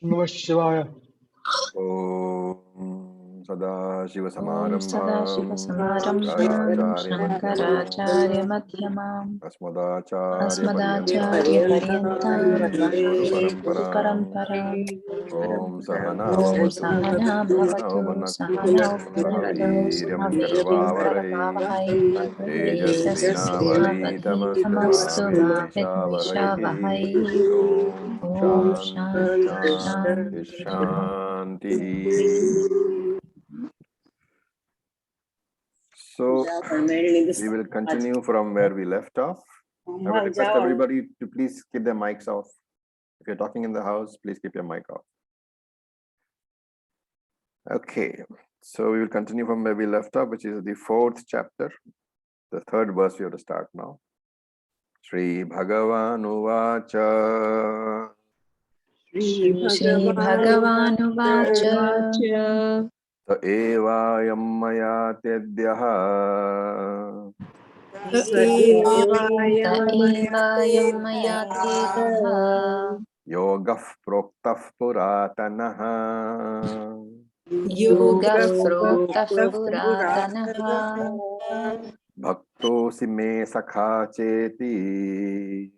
Namah Shivaya. Om Sadashiva Samaramam Shankaracharya Madhyamam Asmadacharya Paryantam Guru Paramparam Om Sahana Om Sahana Bhavatu Sahana Bhunaktu Sahaviryam Sahaviryam Karavavarai Karavavahai Tejasvinavadhitamastu Ma Vidvishavahai Om Shanti Shanti Shanti. So we will continue from where we left off. I would request everybody to please keep their mics off. If you're talking in the house, please keep your mic off. Okay, so we will continue from where we left off, which is the 4th chapter. The 3rd verse we have to start now. Shri Bhagavan Uvacha. Shri Bhagavan Uvacha Sa evayam maya tedyaha Evayam maya tedyaha yogah proktah puratanaha Yoga Proktah Puratanaha bhaktosi me sakha cheti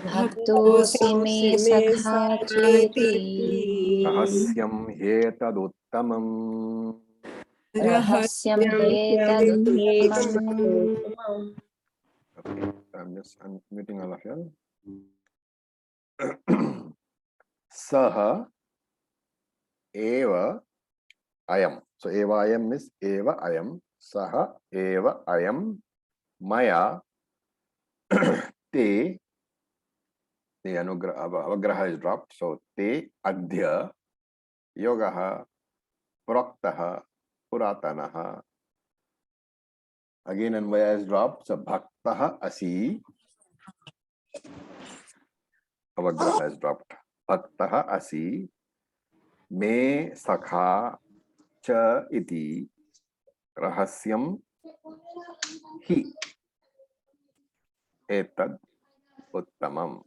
Bhaktosi me sakha cheti rahasyam hetaduttamam. Rahasyam hetaduttamam. Okay, I'm just unmuting all of you. Saha eva ayam. So eva ayam is eva ayam. Saha eva ayam maya te. The avagraha is dropped. So te adhya yogaha praktaha puratanaha. Again anvaya is dropped. So bhaktaha asi. Avagraha is dropped. Bhaktaha asi me sakha cha iti rahasyam hi etad uttamam.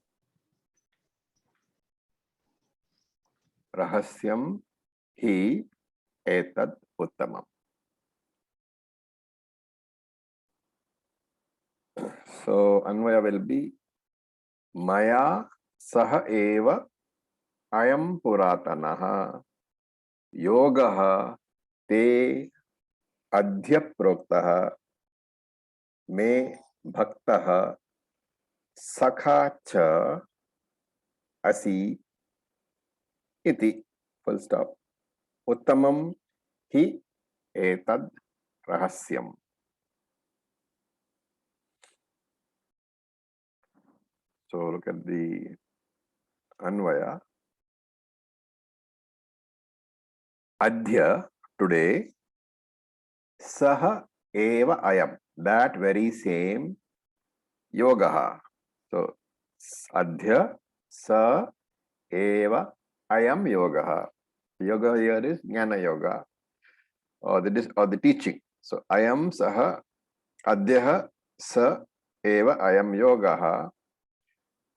Rahasyam hi etad uttamam. So anvaya will be maya saha eva ayam puratanaha yogaha te adhya proktaha me bhaktaha sakha cha asi iti full stop uttamam hi etad rahasyam. So look at the anvaya. Adhya, today. Saha eva ayam, that very same yogaha. So adhya sa eva ayam yogaha. Yoga here is Jnānayoga, or the teaching. So ayam saha adhyaha sa eva ayam yogaha.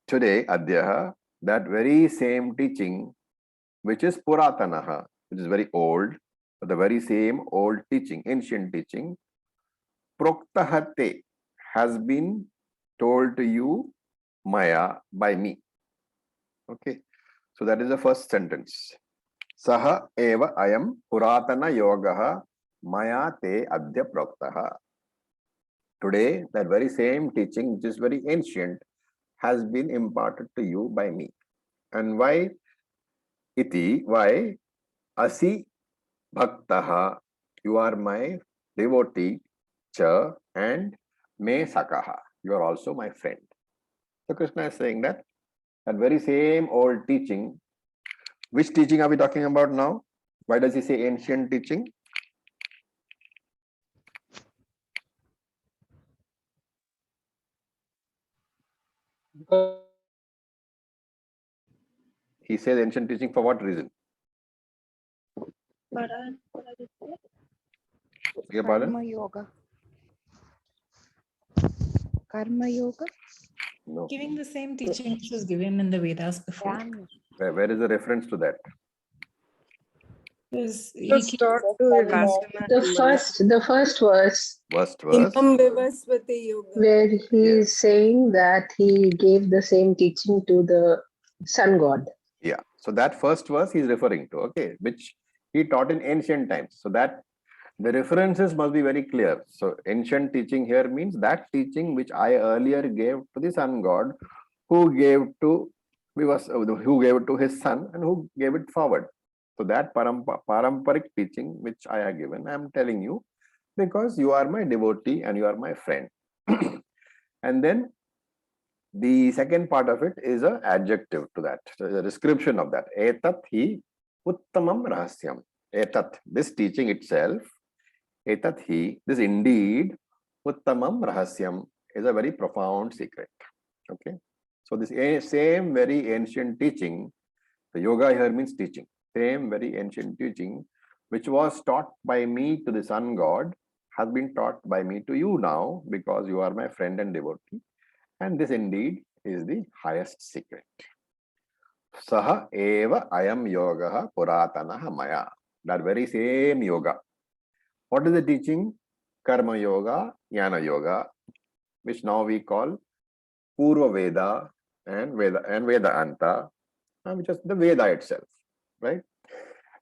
Today adhyaha, that very same teaching, which is puratanaha, which is very old, but the very same old teaching, ancient teaching, proktahate, has been told to you maya, by me. Okay, so that is the first sentence. Saha eva ayam puratana yogaha maya te adhya proktaha. Today, that very same teaching, which is very ancient, has been imparted to you by me. And why? Iti, why? Asi bhaktaha, you are my devotee, cha, and me sakaha, you are also my friend. So Krishna is saying that very same old teaching. Which teaching are we talking about now? Why does he say ancient teaching? He says ancient teaching for what reason? Karma yoga. Karma yoga. No. Giving the same teaching which was given in the Vedas before. Where is the reference to that? Yes, Let's start to the first verse First verse. Imam Vivasvati Yoga. where he Yes. is saying that he gave the same teaching to the sun god. Yeah. So that first verse he is referring to, okay, which he taught in ancient times. So that the references must be very clear. So ancient teaching here means that teaching which I earlier gave to the sun god, who gave to who gave it to his son and who gave it forward. So that paramparic teaching which I have given, I am telling you because you are my devotee and you are my friend. And then the second part of it is an adjective to that, a description of that. Etat hi uttamam rahasyam. Etat, this teaching itself, etat hi, this indeed, uttamam rahasyam, is a very profound secret. Okay. So this same very ancient teaching, the yoga here means teaching, same very ancient teaching, which was taught by me to the sun god, has been taught by me to you now, because you are my friend and devotee. And this indeed is the highest secret. Saha eva ayam yoga puratanaha maya. That very same yoga. What is the teaching? Karma yoga, Jnana yoga, which now we call Purva Veda and Vedanta, which is the Veda itself, right?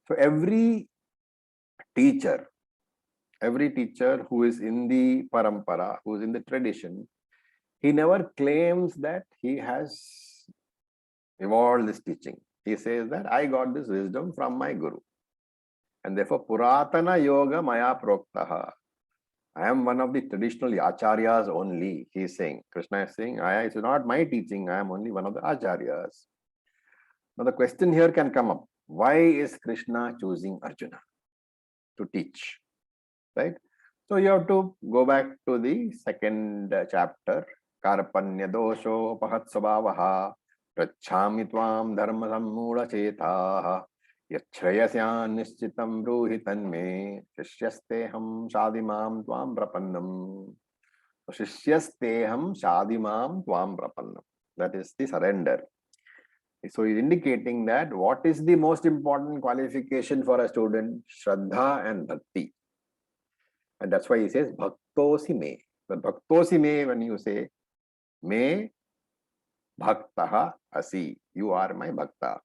So every teacher who is in the parampara, who is in the tradition, he never claims that he has evolved this teaching. He says that I got this wisdom from my guru. And therefore, Puratana Yoga Maya Proktaha. I am one of the traditional Acharyas only, he is saying. Krishna is saying, it's not my teaching, I am only one of the Acharyas. Now the question here can come up. Why is Krishna choosing Arjuna to teach? Right? So you have to go back to the second chapter. Karpanya dosho pahatsvavaha prachhami tvam dharma sammula chetaha yachrayasyan nishchitam bruhitan me shishyasteham shadimam tvam prapannam. Shishyasteham shadimam tvam prapannam. That is the surrender. So he's indicating that what is the most important qualification for a student? Shraddha and Bhakti. And that's why he says Bhaktosi me. The Bhaktosi me, when you say me Bhaktaha asi, you are my Bhakta.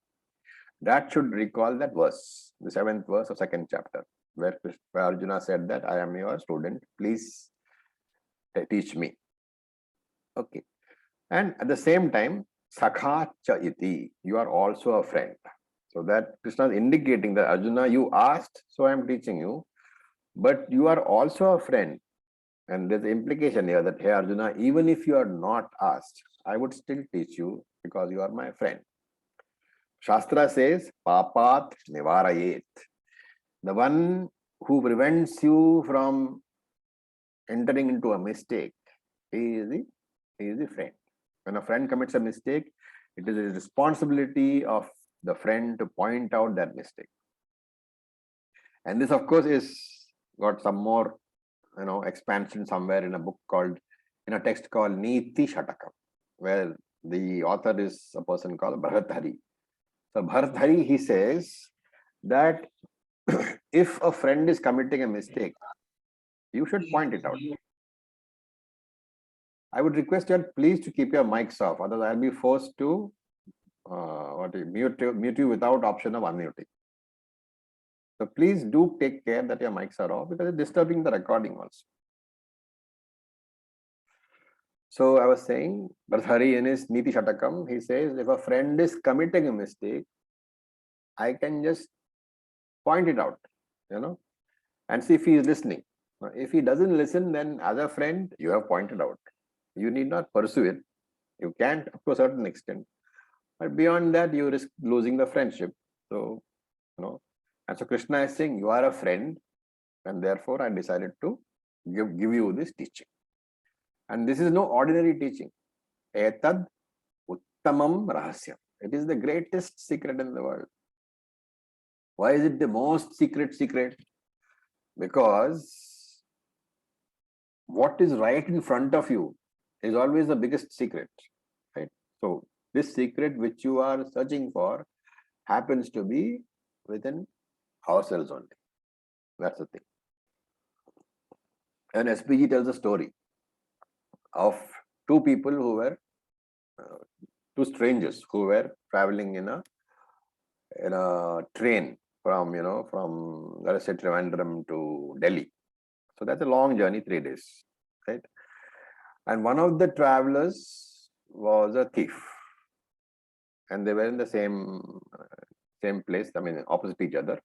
That should recall that verse, the 7th verse of 2nd chapter, where Arjuna said that I am your student, please teach me. Okay. And at the same time, Sakha cha iti, you are also a friend. So that Krishna is indicating that Arjuna, you asked, so I am teaching you, but you are also a friend. And there's the implication here that, hey Arjuna, even if you are not asked, I would still teach you because you are my friend. Shastra says, papat nivarayet. The one who prevents you from entering into a mistake, he is the friend. When a friend commits a mistake, it is the responsibility of the friend to point out that mistake. And this, of course, is got some more, expansion somewhere in a book called, in a text called Niti Shatakam, where the author is a person called Bharathari. So Bharathari, he says that if a friend is committing a mistake, you should point it out. I would request you please to keep your mics off, otherwise I'll be forced to mute you without option of unmuting. So please do take care that your mics are off because it's disturbing the recording also. So I was saying, Bharthari in his Niti Shatakam, he says, if a friend is committing a mistake, I can just point it out, and see if he is listening. If he doesn't listen, then as a friend, you have pointed out. You need not pursue it. You can't up to a certain extent. But beyond that, you risk losing the friendship. So, and so Krishna is saying, you are a friend, and therefore I decided to give you this teaching. And this is no ordinary teaching. Etad uttamam rahasyam. It is the greatest secret in the world. Why is it the most secret? Because what is right in front of you is always the biggest secret, right? So this secret which you are searching for happens to be within ourselves only. That's the thing. And SPG tells a story of two people who were, two strangers who were traveling in a train from, let us say Trivandrum to Delhi. So that's a long journey, 3 days, right? And one of the travelers was a thief, and they were in the same place. I mean, opposite each other.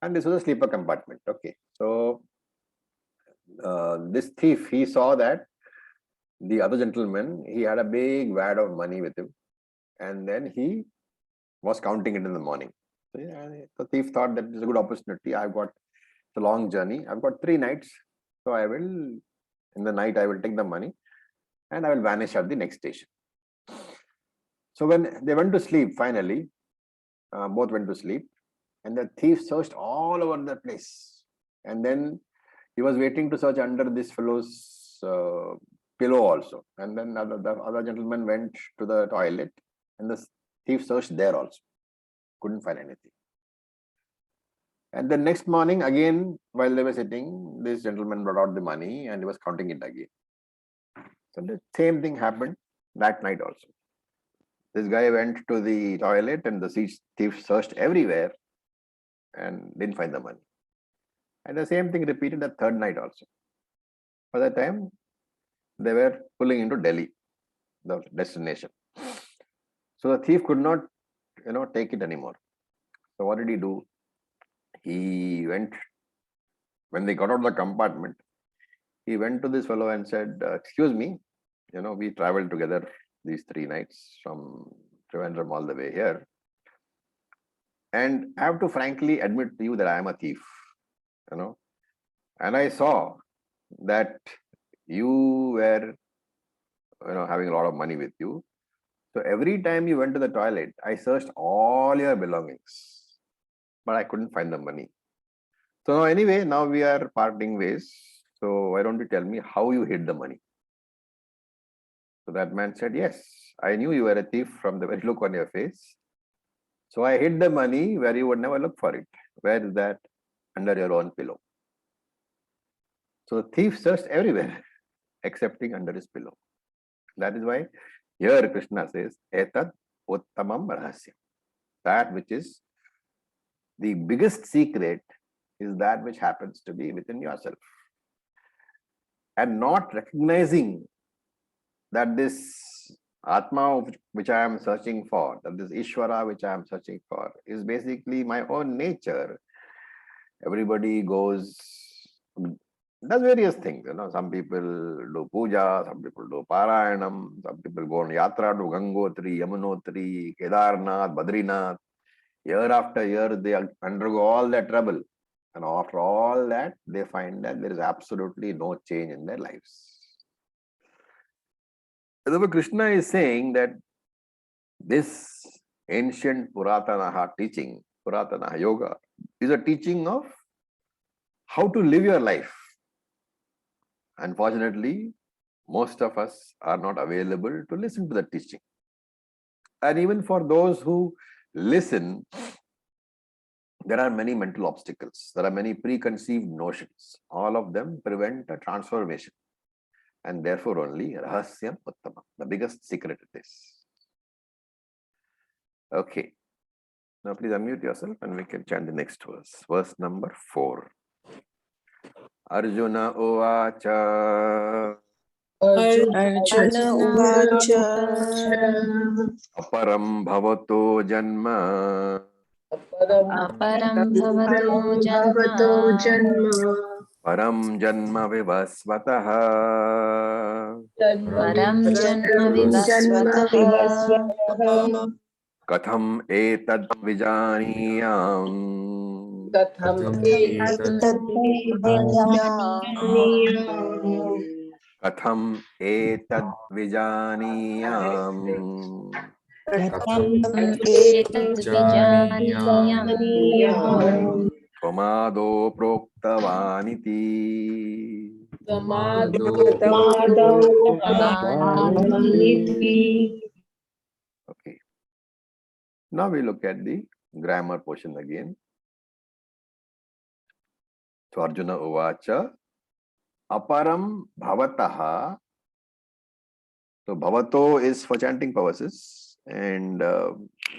And this was a sleeper compartment. Okay, so this thief, he saw that the other gentleman, he had a big wad of money with him, and then he was counting it in the morning. So the thief thought that this is a good opportunity. I've got a long journey. I've got 3 nights. So I will, in the night, I will take the money and I will vanish at the next station. So when they went to sleep, finally, both went to sleep, and the thief searched all over the place. And then he was waiting to search under this fellow's pillow also. And then the other gentleman went to the toilet, and the thief searched there also. Couldn't find anything. And the next morning, again, while they were sitting, this gentleman brought out the money and he was counting it again. So the same thing happened that night also. This guy went to the toilet and the thief searched everywhere and didn't find the money. And the same thing repeated the third night also. By the time they were pulling into Delhi, the destination. So the thief could not, take it anymore. So what did he do? He went, when they got out of the compartment, he went to this fellow and said, excuse me, we traveled together these 3 nights from Trivandrum all the way here. And I have to frankly admit to you that I am a thief, and I saw that you were, having a lot of money with you. So every time you went to the toilet, I searched all your belongings, but I couldn't find the money. So anyway, now we are parting ways. So why don't you tell me how you hid the money? So that man said, yes, I knew you were a thief from the very look on your face. So I hid the money where you would never look for it. Where is that? Under your own pillow. So the thief searched everywhere, excepting under his pillow. That is why here Krishna says, Etad uttamam rahasyam. That which is the biggest secret is that which happens to be within yourself. And not recognizing that this Atma which I am searching for, that this Easwara which I am searching for, is basically my own nature. Everybody does various things. Some people do puja, some people do parayanam, some people go on yatra to Gangotri, Yamunotri, Kedarnath, Badrinath. Year after year, they undergo all that trouble. And after all that, they find that there is absolutely no change in their lives. Therefore, Krishna is saying that this ancient Puratana teaching, Puratana Yoga, is a teaching of how to live your life. Unfortunately, most of us are not available to listen to the teaching. And even for those who listen, there are many mental obstacles. There are many preconceived notions. All of them prevent a transformation. And therefore only Rahasyam Uttamam, the biggest secret it is. Okay. Now please unmute yourself and we can chant the next verse. Verse number 4. Arjuna Uvacha Arjuna Uvacha Aparam Bhavato Janma Aparam bhavato Bhavato janma Param Janma Vivasvataha Param janma Janma vivasvataha Katham Etad Vijaniyam Katham Katham Etad Vijaniyam etat vijaniyam Tvamado Proktavaniti. Okay. Now we look at the grammar portion again. So Arjuna Uvacha Aparam Bhavataha. So Bhavato is for chanting purposes, and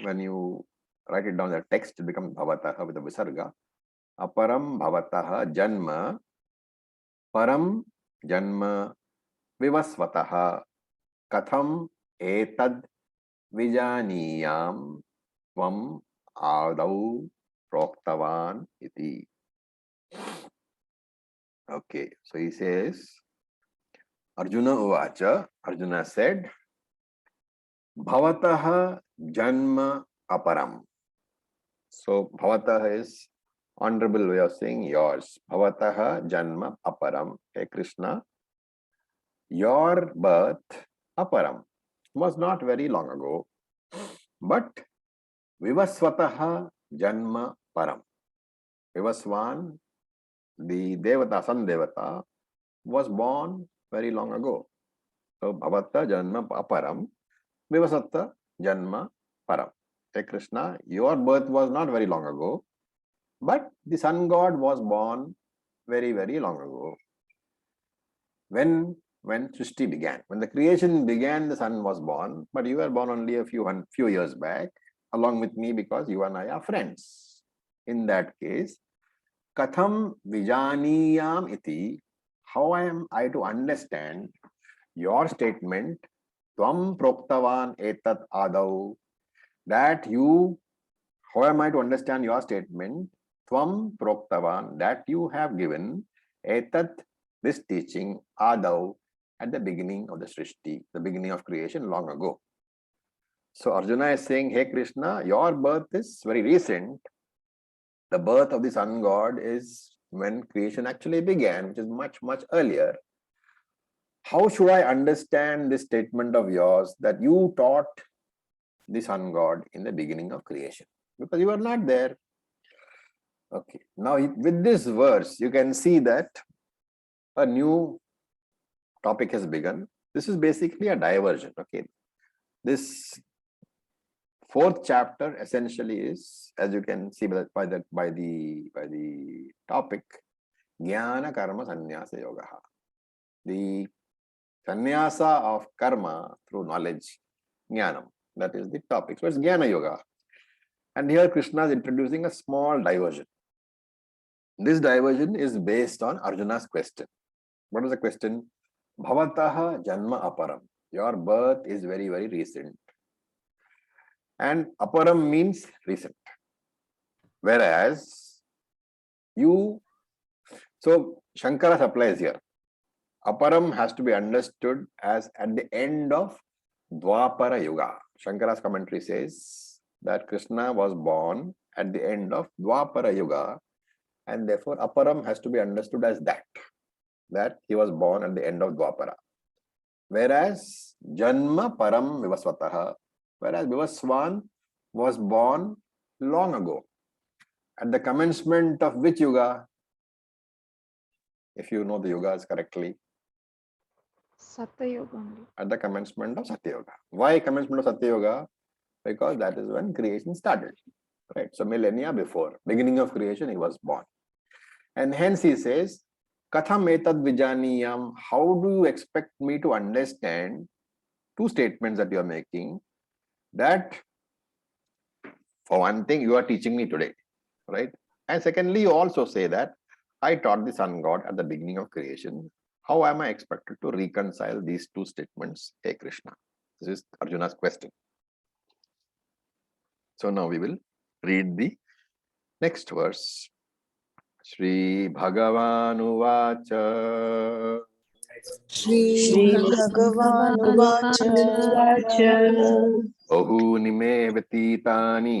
when you write it down the text, it becomes Bhavataha with a Visarga. Aparam Bhavataha Janma Param Janma Vivasvataha Katham Etad Vijaniyam Tvam Adau Proktavan Iti. Okay, so he says, Arjuna Uvacha, Arjuna said, Bhavataha Janma Aparam. So Bhavataha is honorable way of saying yours. Bhavataha Janma Aparam. Hey Krishna, your birth Aparam was not very long ago, but Vivasvataha Janma Param. Vivaswan, the Devata, Sun Devata, was born very long ago. So Bhavata Janma Aparam, Vivasata Janma Param. Hey Krishna, your birth was not very long ago, but the sun god was born very, very long ago. When Srishti began, when the creation began, the sun was born, but you were born only a few years back, along with me, because you and I are friends. In that case, Katham Vijaniyam Iti, how am I to understand your statement, Tvam Proktavan Etat Adau, that you, how am I to understand your statement, Tvam Proktavan, that you have given Etat, this teaching, Adau, at the beginning of the Srishti, the beginning of creation long ago. So Arjuna is saying, hey Krishna, your birth is very recent. The birth of the sun god is when creation actually began, which is much, much earlier. How should I understand this statement of yours that you taught the sun god in the beginning of creation? Because you are not there. Okay. Now with this verse, you can see that a new topic has begun. This is basically a diversion. Okay. This fourth chapter essentially is, as you can see by the topic, Jnana Karma Sannyasa Yoga. The sannyasa of karma through knowledge, Jnanam. That is the topic. So it's Jñānayoga. And here Krishna is introducing a small diversion. This diversion is based on Arjuna's question. What is the question? Bhavataha Janma Aparam. Your birth is very, very recent. And Aparam means recent. Whereas you, so Shankara supplies here. Aparam has to be understood as at the end of Dwapara Yuga. Shankara's commentary says that Krishna was born at the end of Dwapara Yuga, and therefore Aparam has to be understood as that he was born at the end of Dwapara. Whereas Janma Param Vivasvataha, whereas Vivaswan was born long ago. At the commencement of which Yuga? If you know the Yugas correctly. Satya Yoga. At the commencement of Satya Yoga. Why commencement of Satya Yoga? Because that is when creation started. Right? So millennia before, beginning of creation, he was born. And hence he says, Katham etad vijaniyam, how do you expect me to understand two statements that you are making? That, for one thing, you are teaching me today, right? And secondly, you also say that I taught the sun god at the beginning of creation. How am I expected to reconcile these two statements, hey Krishna? This is Arjuna's question. So now we will read the next verse. Shri Bhagavanu Vacha. Shri Bhagavanu Vacha. Bahuni me vyatitani.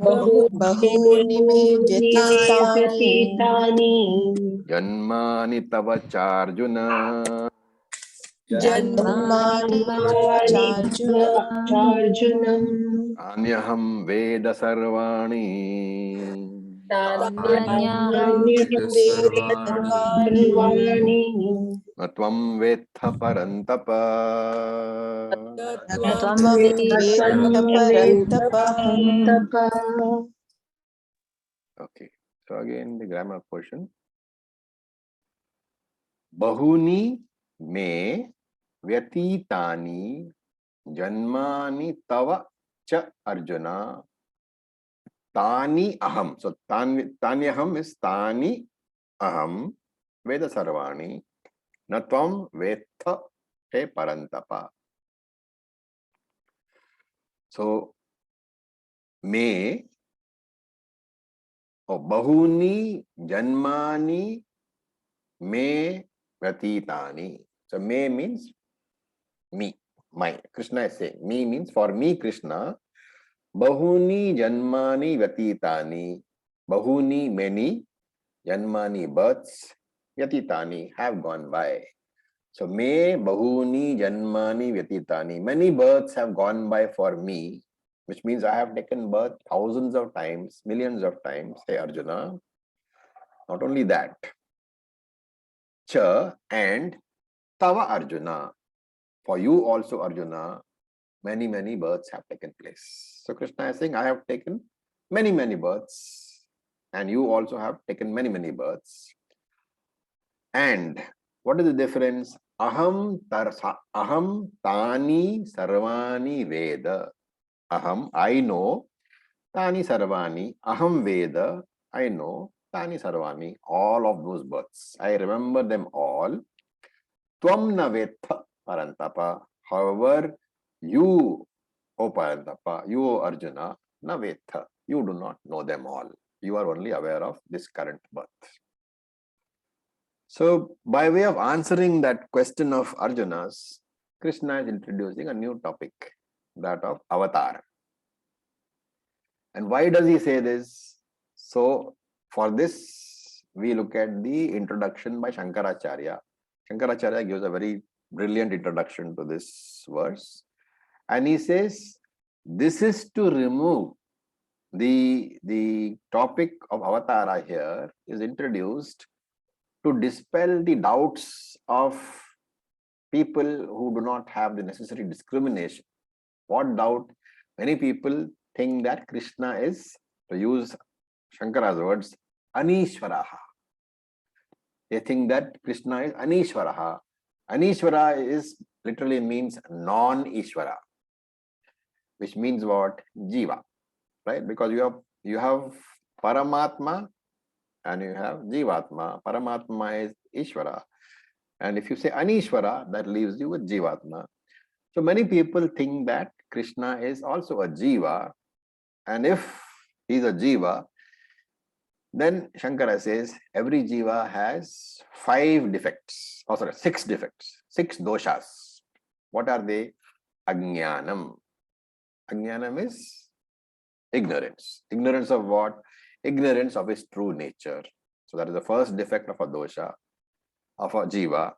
Bahuni me vyatitani. Janmani tava charjuna. Janmani Arjuna. Anyaham Veda Sarvani. Tanyaham Veda Sarvani. Natvam vetha parantapa. न त्वं त्वं वेत्थ वेत्थ परन्तप Okay. So again the grammar portion. Bahuni me vyatitani janmani tava cha Arjuna tani aham. So tani aham is tani aham veda sarvani natvam vetha he parantapa. So me bahuni janmani me vyatitani. So me means me, my. Krishna is saying me means for me, Krishna. Bahuni janmani vyatitani. Bahuni many, janmani births, vyatitani have gone by. So me bahuni janmani vyatitani. Many births have gone by for me, which means I have taken birth thousands of times, millions of times. Hey Arjuna. Not only that, cha and tava Arjuna. For you also, Arjuna, many births have taken place. So Krishna is saying, I have taken many births, and you also have taken many births. And what is the difference? Aham tani sarvani veda. Aham, I know. Tani sarvani. Aham veda. I know. Tani sarvani. All of those births. I remember them all. Tvam na vetha parantapa. However, you, O Parantapa, you, O Arjuna, na vetha. You do not know them all. You are only aware of this current birth. So, by way of answering that question of Arjuna's, Krishna is introducing a new topic, that of avatar. And why does he say this? So, for this, we look at the introduction by Shankaracharya. Shankaracharya gives a very brilliant introduction to this verse. And he says, this is to remove the topic of avatara here is introduced to dispel the doubts of people who do not have the necessary discrimination. What doubt? Many people think that Krishna is, to use Shankara's words, Anishwaraha. They think that Krishna is Anishwaraha. Anishwara is literally means non-Ishvara, which means what? Jiva, right? Because you have Paramatma and you have Jivatma. Paramatma is Ishvara. And if you say Anishvara, that leaves you with Jivatma. So many people think that Krishna is also a Jiva. And if he's a Jiva, then Shankara says every Jiva has 5 defects. Oh, sorry, 6 defects, 6 doshas. What are they? Ajnanam. Ajnanam is ignorance. Ignorance of what? Ignorance of his true nature. So that is the first defect of a dosha, of a jiva.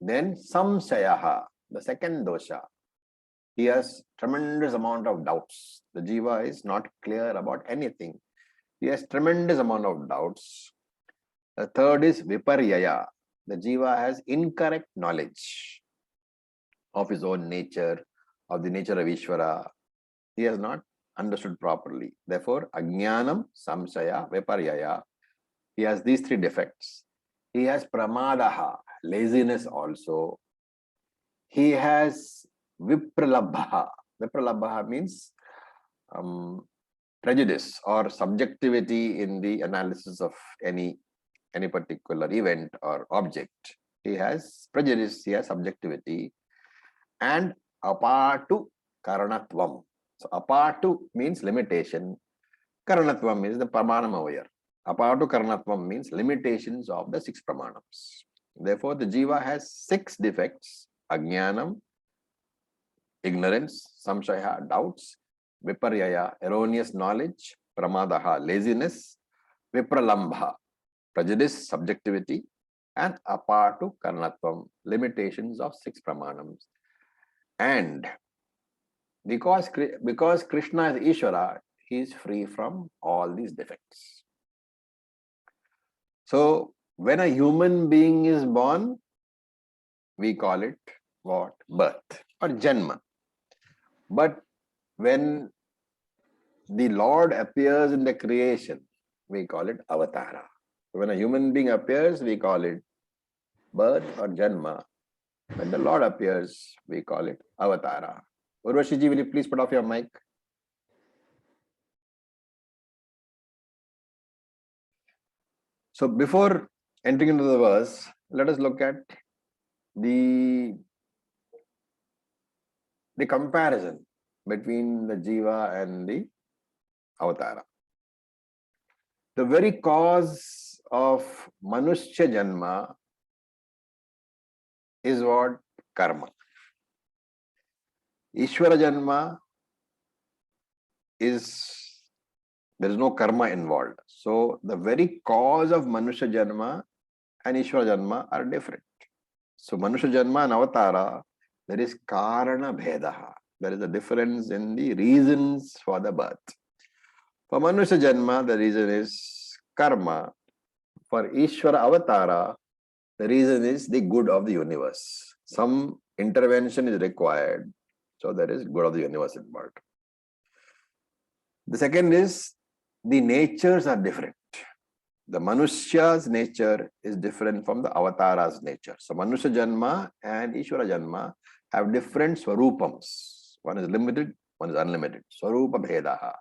Then samsayaha, the second dosha. He has tremendous amount of doubts. The jiva is not clear about anything. He has tremendous amount of doubts. The third is viparyaya. The jiva has incorrect knowledge of his own nature, of the nature of Ishvara. He has not understood properly. Therefore, ajnanam, samsaya, viparyaya. He has these 3 defects. He has pramadaha, laziness also. He has vipralabha. Vipralabha means prejudice or subjectivity in the analysis of any particular event or object. He has prejudice, he has subjectivity. And apatu karanatvam. So apatu means limitation. Karanatvam is the pramanam over here. Apatu karanatvam means limitations of the 6 pramanams. Therefore, the jiva has 6 defects: ajnanam, ignorance; samshaya, doubts; viparyaya, erroneous knowledge; pramadaha, laziness; vipralambha, prejudice, subjectivity; and apatu karanatvam, limitations of 6 pramanams. And because Krishna is Ishvara, he is free from all these defects. So when a human being is born, we call it what? Birth or Janma. But when the Lord appears in the creation, we call it Avatara. When a human being appears, we call it birth or Janma. When the Lord appears, we call it Avatara. Urvashiji, will you please put off your mic? So before entering into the verse, let us look at the comparison between the Jiva and the Avatara. The very cause of Manushya Janma is what? Karma. Easwara Janma is, there is no karma involved. So the very cause of Manushya Janma and Easwara Janma are different. So Manushya Janma and Avatara, there is Karana Bhedaha. There is a difference in the reasons for the birth. For Manushya Janma, the reason is karma. For Easwara Avatara, the reason is the good of the universe. Some intervention is required. So there is good of the universe involved. The second is the natures are different. The Manushya's nature is different from the Avatara's nature. So Manushya Janma and Easwara Janma have different Swarupams. One is limited, one is unlimited. Swarupa Bhedaha.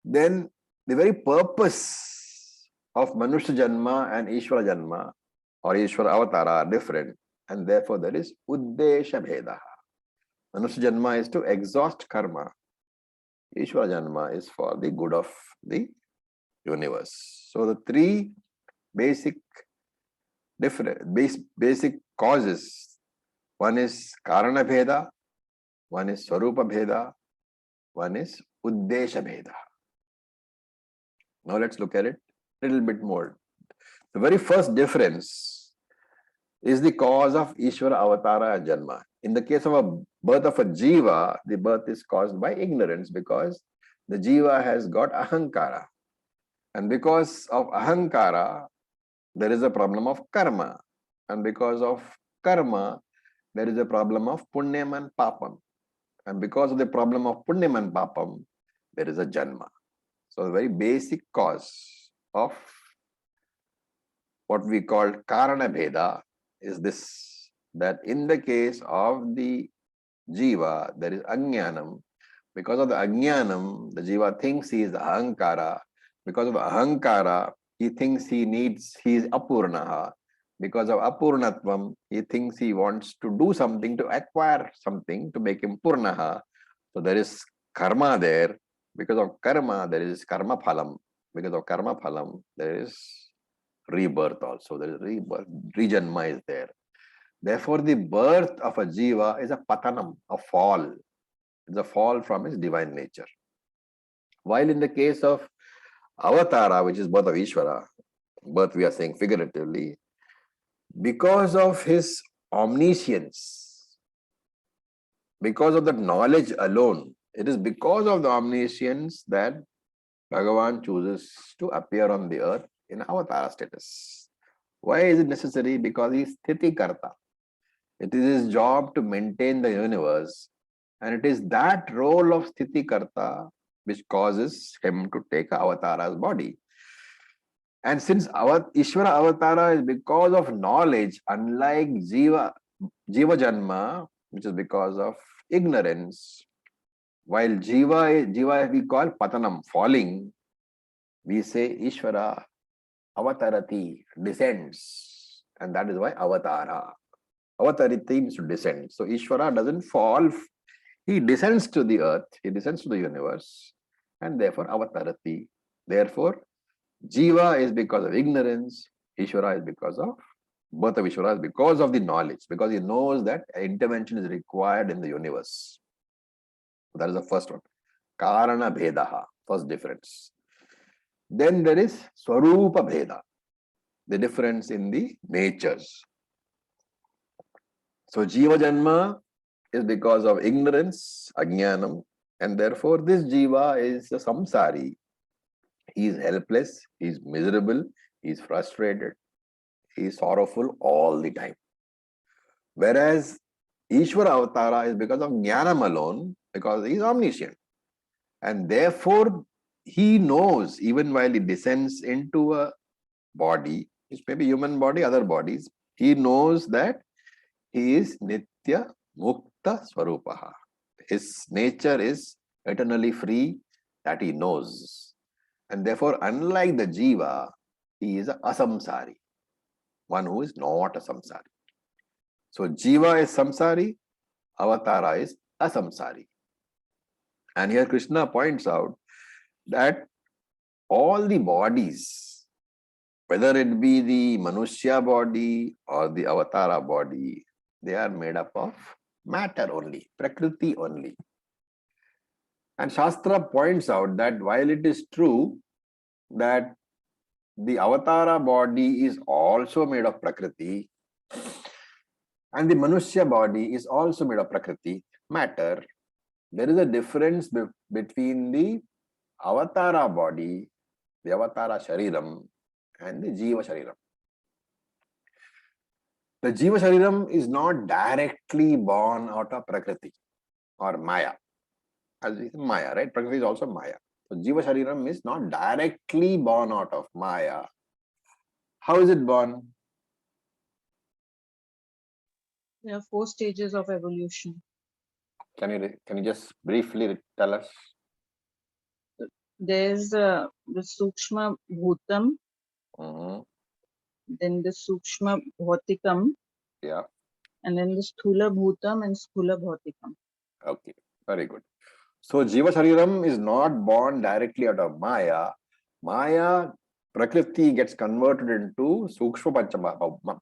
Then the very purpose of Manushya Janma and Easwara Janma or Easwara Avatara are different, and therefore there is Uddesha Bhedaha. Manushya Janma is to exhaust karma. Easwara Janma is for the good of the universe. So the three basic causes, one is Karana Bheda, one is Swarupa Bheda, one is Uddesha Bheda. Now let's look at it a little bit more. The very first difference is the cause of Easwara Avatara and Janma. In the case of a birth of a Jiva, the birth is caused by ignorance because the Jiva has got Ahankara. And because of Ahankara, there is a problem of karma. And because of karma, there is a problem of Punyam and Papam. And because of the problem of Punyam and Papam, there is a Janma. So the very basic cause of what we call Karana Bheda is this, that in the case of the Jiva, there is Ajnanam. Because of the Ajnanam, the Jiva thinks he is Ahankara. Because of Ahankara, he thinks he is Apurnaha. Because of Apurnatvam, he thinks he wants to do something to acquire something to make him Purnaha. So there is karma there. Because of karma, there is karma phalam. Because of karma phalam, there is rebirth also. There is rebirth. Rejanma is there. Therefore, the birth of a Jiva is a patanam, a fall. It's a fall from his divine nature. While in the case of Avatara, which is birth of Easwara, birth we are saying figuratively, because of his omniscience, because of that knowledge alone, it is because of the omniscience that Bhagavan chooses to appear on the earth in Avatara status. Why is it necessary? Because he is Sthiti Karta. It is his job to maintain the universe, and it is that role of Sthiti Karta which causes him to take Avatara's body. And since our Easwara Avatara is because of knowledge, unlike Jiva Janma, which is because of ignorance, while Jiva we call Patanam, falling, we say Easwara Avatarati, descends. And that is why Avatara. Avatariti means to descend. So Easwara doesn't fall, he descends to the earth, he descends to the universe, and therefore Avatarati. Therefore, Jiva is because of ignorance, Easwara is because of birth of Easwara is because of the knowledge, because he knows that intervention is required in the universe. That is the first one. Karana Bhedaha, first difference. Then there is Swarupa Bheda, the difference in the natures. So Jiva Janma is because of ignorance, Ajnanam, and therefore this Jiva is a samsari. He is helpless, he is miserable, he is frustrated, he is sorrowful all the time. Whereas Ishvara Avatara is because of Jnanam alone, because he is omniscient. And therefore, he knows, even while he descends into a body, which may be human body, other bodies, he knows that he is Nitya Mukta Swarupaha. His nature is eternally free, that he knows. And therefore, unlike the Jiva, he is a asamsari, one who is not a samsari. So Jiva is samsari, Avatara is asamsari. And here Krishna points out that all the bodies, whether it be the Manushya body or the Avatara body, they are made up of matter only, Prakriti only. And Shastra points out that while it is true that the Avatara body is also made of Prakriti, and the Manushya body is also made of Prakriti, matter, there is a difference between the Avatara body, the Avatara Shariram, and the Jiva Shariram. The Jiva Shariram is not directly born out of Prakriti or Maya. As we say, Maya, right? Prakriti is also Maya. So Jiva Shariram is not directly born out of Maya. How is it born? There are 4 stages of evolution. Can you just briefly tell us? There's the Sukshma Bhutam, then the Sukshma Bhautikam, Yeah. and then the Sthula Bhutam and Sthula Bhautikam. Okay, very good. So Jiva Shariram is not born directly out of Maya. Maya, Prakriti gets converted into Sukshma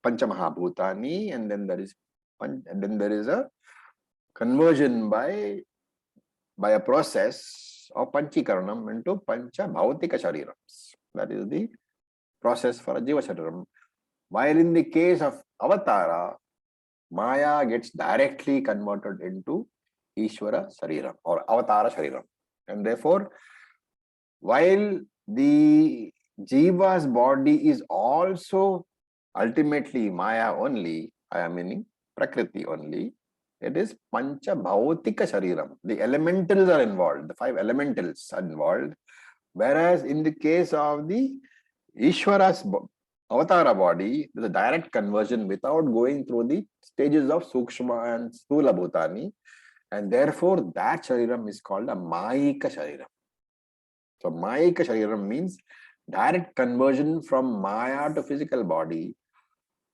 Panchamahabhutani, and then there is a conversion by a process of Panchikaranam into Pancha Bhautika Sharirams. That is the process for a Jiva Shariram. While in the case of Avatara, Maya gets directly converted into Ishvara Shariram or Avatara Shariram. And therefore, while the Jiva's body is also ultimately Maya only, I am meaning Prakriti only, it is Pancha Bhautika Shariram. The elementals are involved, the 5 elementals are involved. Whereas in the case of the Ishvara's Avatara body, there is a direct conversion without going through the stages of Sukshma and Sthula Bhutani. And therefore, that Shariram is called a Mayika Shariram. So, Mayika Shariram means direct conversion from Maya to physical body.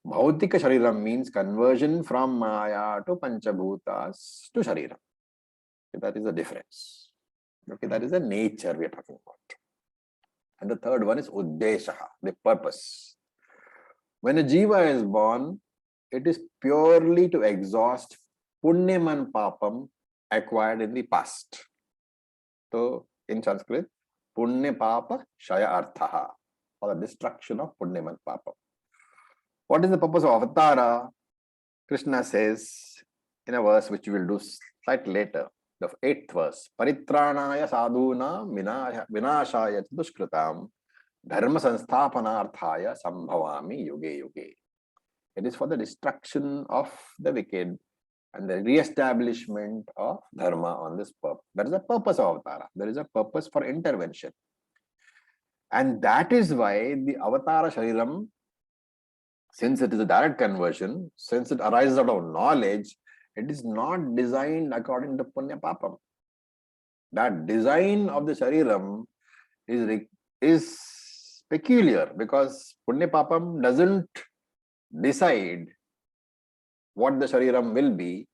Bhautika Shariram means conversion from Maya to Panchabhutas to Shariram. Okay, that is the difference. Okay, that is the nature we are talking about. And the third one is Uddeshaha, the purpose. When a Jiva is born, it is purely to exhaust Punyam and Papam acquired in the past. So, in Sanskrit, Punya Papa Shaya Arthaha, or the destruction of Punyam and Papam. What is the purpose of Avatara? Krishna says in a verse which we will do slightly later, the 8th verse, Paritranaya sadhuna vinashaya dushkritam dharma sansthapanarthaya sambhavami yuge yuge. It is for the destruction of the wicked and the re-establishment of dharma on this purpose. That is the purpose of Avatara. There is a purpose for intervention. And that is why the Avatara Shariram, since it is a direct conversion, since it arises out of knowledge, it is not designed according to Punya Papam. That design of the Shariram is peculiar because Punya Papam doesn't decide what the Shariram will be.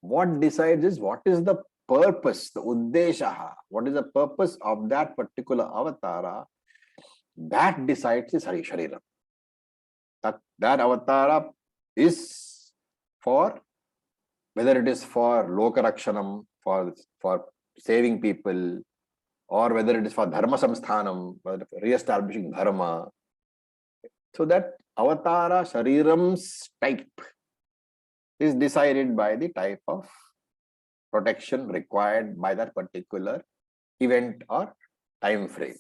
What decides is what is the purpose, the Uddeshaha, what is the purpose of that particular Avatara, that decides the Shariram. That Avatara is for, whether it is for Lokarakshanam, for saving people, or whether it is for Dharma Samsthanam, re-establishing Dharma. So that Avatara Shariram's type is decided by the type of protection required by that particular event or time frame.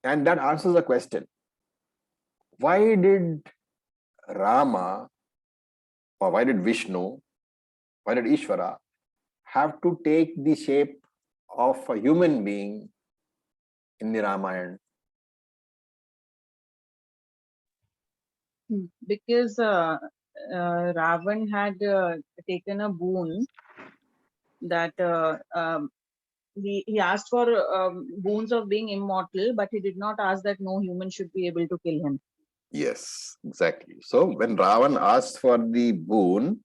And that answers the question. Why did Rama, or why did Vishnu, why did Ishvara have to take the shape of a human being in the Ramayana? Because Ravan had taken a boon that he asked for boons of being immortal, but he did not ask that no human should be able to kill him. Yes, exactly. So when Ravan asked for the boon,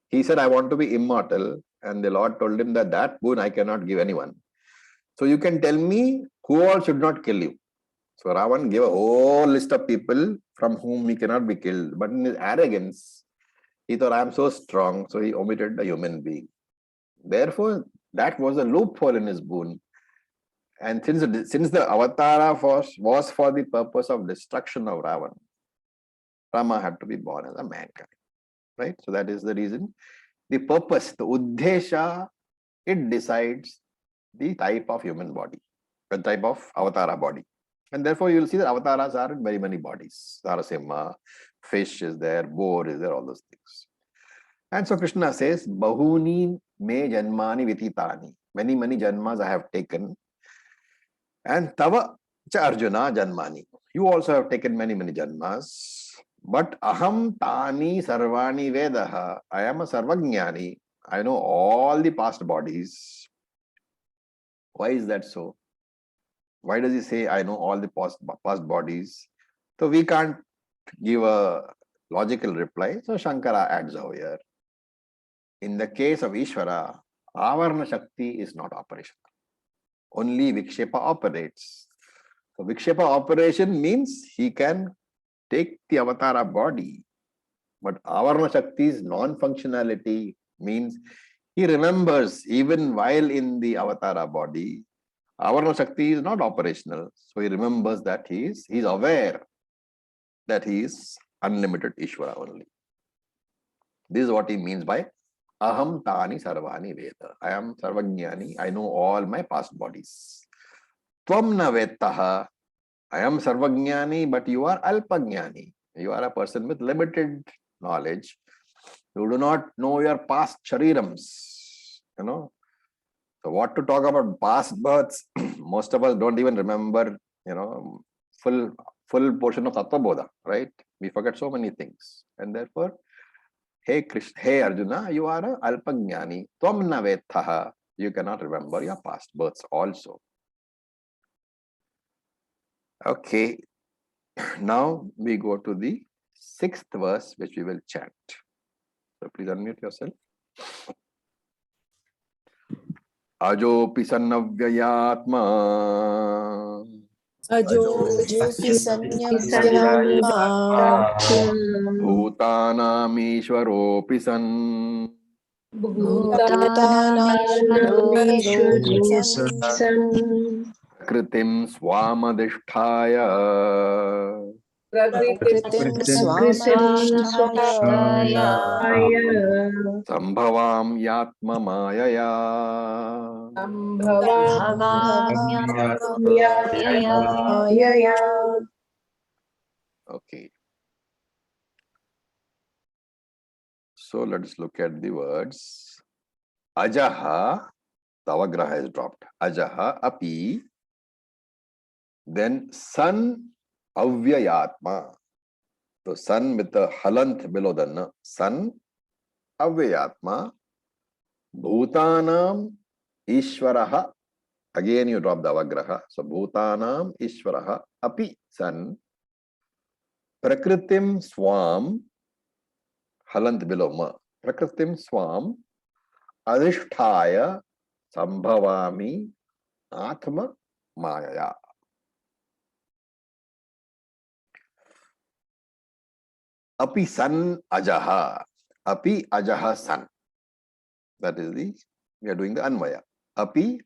he said, I want to be immortal. And the Lord told him that that boon I cannot give anyone. So you can tell me who all should not kill you. So Ravan gave a whole list of people from whom he cannot be killed. But in his arrogance, he thought, I am so strong. So he omitted a human being. Therefore, that was a loophole in his boon. And since the avatara was for the purpose of destruction of Ravan, Rama had to be born as a mankind. Right? So that is the reason. The purpose, the uddesha, it decides the type of human body, the type of avatara body. And therefore, you will see that avatars are in very many bodies. Narasimha, fish is there, boar is there, all those things. And so Krishna says, Bahuni me janmani vititani. Many, many janmas I have taken. And tava cha Arjuna janmani. You also have taken many, many janmas. But aham tani sarvani vedaha. I am a sarvajnani. I know all the past bodies. Why is that so? Why does he say, I know all the past bodies? So we can't give a logical reply. So Shankara adds over here. In the case of Ishvara, Avarna Shakti is not operational. Only Vikshepa operates. So Vikshepa operation means he can take the avatara body. But Avarna Shakti's non-functionality means he remembers even while in the avatara body. Avarna Shakti is not operational. So he remembers that he is aware that he is unlimited Ishvara only. This is what he means by Aham Tani Sarvani Veda. I am Sarvajnani. I know all my past bodies. Tvam na vettaha. I am Sarvajnani, but you are Alpajnani. You are a person with limited knowledge. You do not know your past sharirams. So what to talk about past births? Most of us don't even remember, full portion of Tattva Bodha, right? We forget so many things. And therefore, hey Krishna, hey Arjuna, you are a Alpajnani. Tvam na vettaha. You cannot remember your past births also. Okay. Now we go to the 6th verse, which we will chant. So please unmute yourself. Ajopi sannavyayatma अजोऽपि संयम्यात्मा bhutanamishvaropi san भूतानामीश्वरोऽपि सन् kritim swamadhisthaya प्रकृतिं स्वामधिष्ठाय sambhavam yatma mayaya. भवाम्यात्ममायया Okay. So let's look at the words. Ajaha, Tavagraha is dropped. Ajaha, api. Then san avyayatma. So sun with the halant below the na. San avyayatma. Bhutanam ishvaraha. Again you drop the avagraha. So bhutanam ishvaraha api san. Prakritim swam. Halant below ma. Prakritim swam. Adhisthaya sambhavami atma mayaya. Api san ajaha. Api ajaha san. That is we are doing the anvaya. Api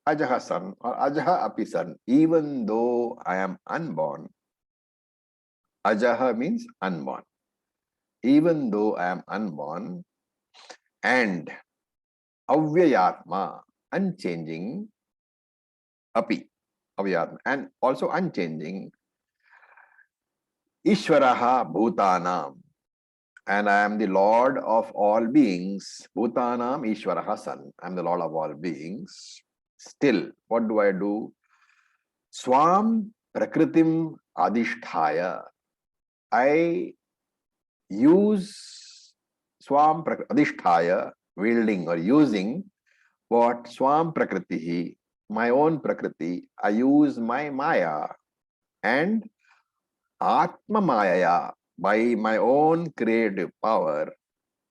ajaha san or ajaha api san. Even though I am unborn. Ajaha means unborn. Even though I am unborn and avyayatma, unchanging, api, avyayatma, and also unchanging, Ishvaraha Bhutanam, and I am the Lord of all beings. Bhutanam Ishvaraha San, I am the Lord of all beings. Still, what do? Swam Prakritim Adishthaya. I use Swam Adishthaya, wielding or using what? Swam Prakritihi, my own Prakriti. I use my Maya and Atma Mayaya, by my own creative power.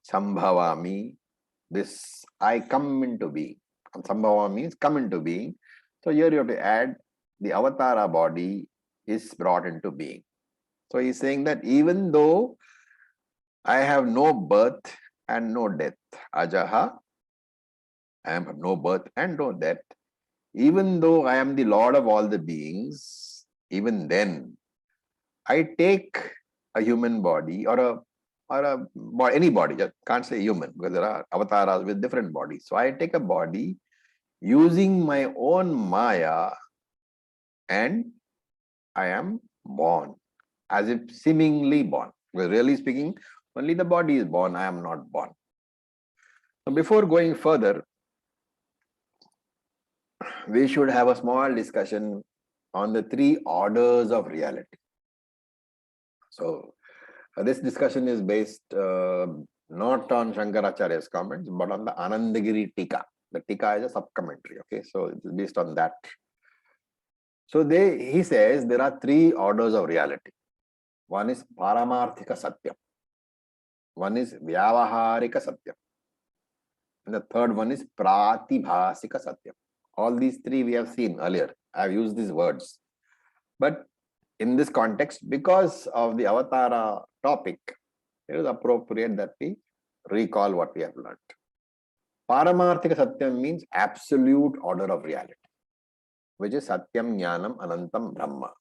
Sambhavami, this I come into being. Sambhava means come into being. So here you have to add the avatara body is brought into being. So he's saying that even though I have no birth and no death, ajaha, I have no birth and no death, even though I am the Lord of all the beings, even then I take a human body or any body, just can't say human because there are avatars with different bodies. So I take a body using my own Maya and I am born, as if seemingly born. Because really speaking, only the body is born, I am not born. So before going further, we should have a small discussion on the three orders of reality. So this discussion is based not on Shankaracharya's comments, but on the Anandagiri Tika. The Tika is a sub-commentary, okay? So it's based on that. So he says there are three orders of reality. One is Paramarthika Satyam. One is Vyavaharika Satyam. And the third one is Pratibhasika Satyam. All these three we have seen earlier. I have used these words. But in this context, because of the avatara topic, it is appropriate that we recall what we have learned. Paramarthika Satyam means absolute order of reality, which is Satyam Jnanam Anantam Brahma.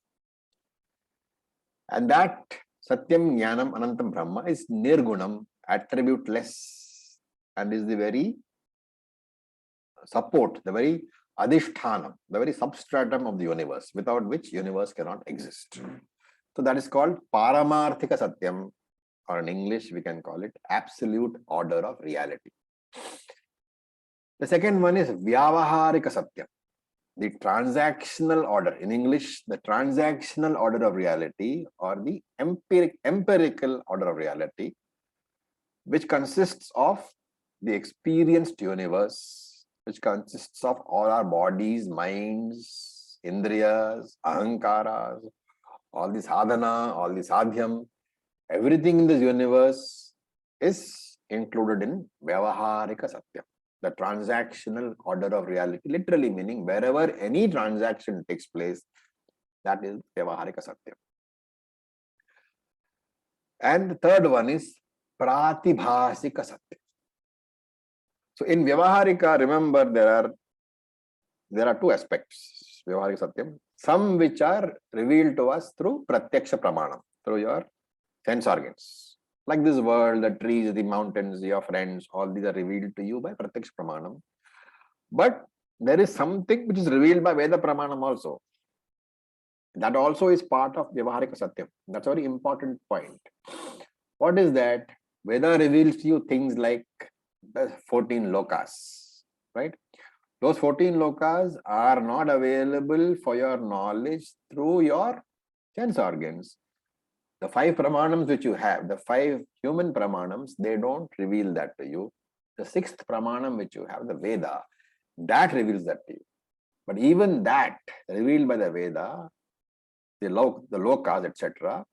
And that Satyam Jnanam Anantam Brahma is Nirgunam, attributeless, and is the very support, the very Adhishthanam, the very substratum of the universe, without which universe cannot exist. So that is called Paramarthika Satyam, or in English we can call it absolute order of reality. The second one is Vyavaharika Satyam, the transactional order. In English, the transactional order of reality, or the empirical order of reality, which consists of the experienced universe, which consists of all our bodies, minds, indriyas, ahankaras, all the sadhana, all the sadhyam, everything in this universe is included in Vyavaharika Satyam, the transactional order of reality, literally meaning wherever any transaction takes place, that is Vyavaharika Satyam. And the third one is Pratibhasika Satyam. So in Vyavaharika, remember there are two aspects, Vyavaharika Satyam. Some which are revealed to us through Pratyaksha Pramanam, through your sense organs. Like this world, the trees, the mountains, your friends, all these are revealed to you by Pratyaksha Pramanam. But there is something which is revealed by Veda Pramanam also. That also is part of Vyavaharika Satyam. That's a very important point. What is that? Veda reveals to you things like the 14 lokas, right? Those 14 lokas are not available for your knowledge through your sense organs. The 5 pramanams which you have, the 5 human pramanams, they don't reveal that to you. The 6th pramanam which you have, the Veda, that reveals that to you. But even that, revealed by the Veda, the lokas, etc.,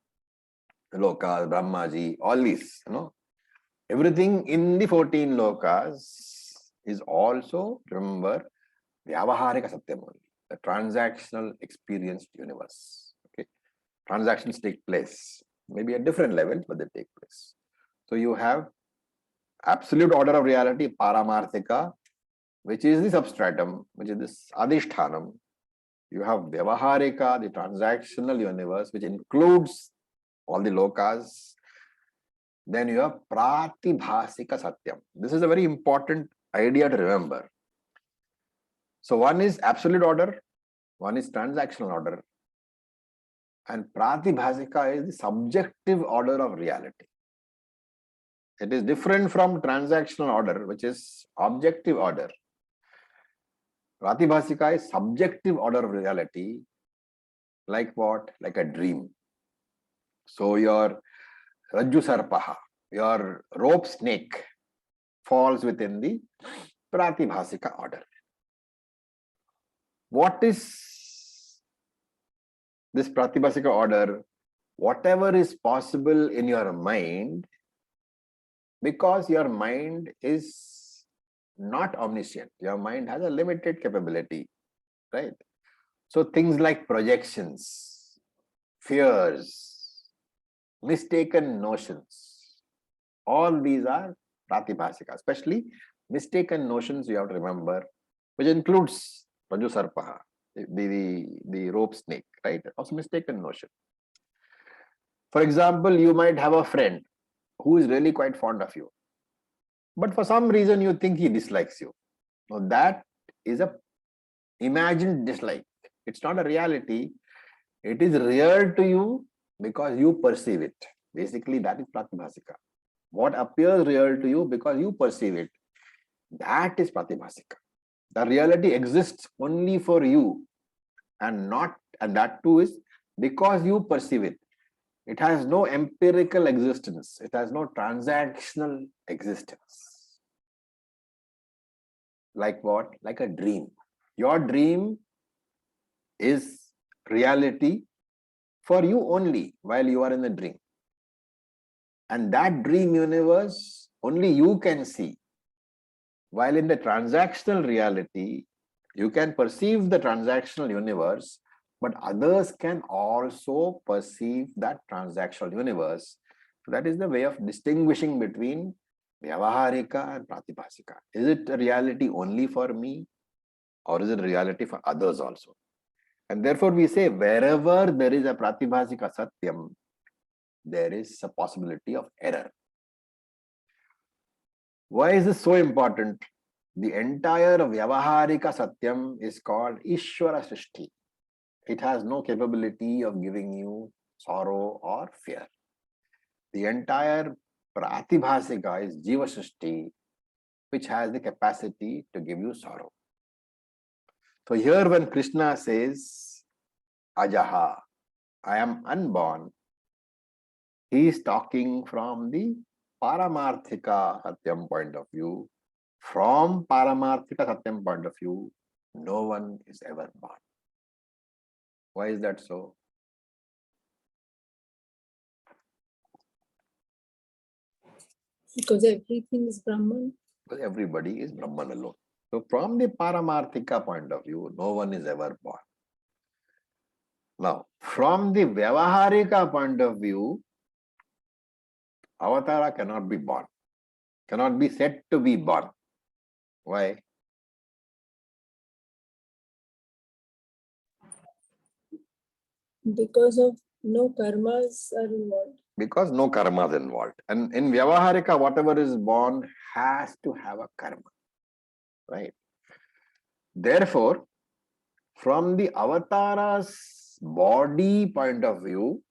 the lokas, Brahmaji, all these, everything in the 14 lokas is also, remember, Vyavaharika Satyam only, the transactional experienced universe. Okay, transactions take place, maybe at different levels, but they take place. So you have absolute order of reality, Paramarthika, which is the substratum, which is this Adhishthanam. You have Vyavaharika, the transactional universe, which includes all the lokas. Then you have Pratibhasika Satyam. This is a very important idea to remember. So one is absolute order, one is transactional order, And pratibhasika is the subjective order of reality. It is different from transactional order, which is objective order. Pratibhasika is subjective order of reality. Like what? Like a dream. So your Rajju Sarpaha, your rope snake, falls within the Pratibhasika order. What is this Pratibhasika order? Whatever is possible in your mind, because your mind is not omniscient. Your mind has a limited capability, right? So things like projections, fears, mistaken notions, all these are Pratibhasika, especially mistaken notions you have to remember, which includes Raju Sarpaha, the rope snake, right? Also mistaken notion. For example, you might have a friend who is really quite fond of you, but for some reason you think he dislikes you. Now that is a imagined dislike. It's not a reality. It is real to you because you perceive it. Basically, that is Pratibhasika. What appears real to you because you perceive it, that is Pratibhasika. The reality exists only for you, and that too is because you perceive it. It has no empirical existence. It has no transactional existence. Like what? Like a dream. Your dream is reality for you only while you are in the dream. And that dream universe only you can see. While in the transactional reality, you can perceive the transactional universe, but others can also perceive that transactional universe. So that is the way of distinguishing between Vyavaharika and Pratibhasika. Is it a reality only for me, or is it a reality for others also? And therefore we say wherever there is a Pratibhasika Satyam, there is a possibility of error. Why is this so important? The entire Vyavaharika Satyam is called Ishvara Srishti. It has no capability of giving you sorrow or fear. The entire Pratibhasika is Jiva Srishti, which has the capacity to give you sorrow. So here when Krishna says, Ajaha, I am unborn, he is talking from the Paramarthika Satyam point of view. From Paramarthika Satyam point of view, no one is ever born. Why is that so? Because everything is Brahman. Because everybody is Brahman alone. So from the Paramarthika point of view, no one is ever born. Now, from the Vyavaharika point of view, Avatara cannot be born, cannot be said to be born. Why? Because of no karmas are involved. Because no karma is involved. And in Vyavaharika, whatever is born has to have a karma. Right? Therefore, from the Avatara's body point of view,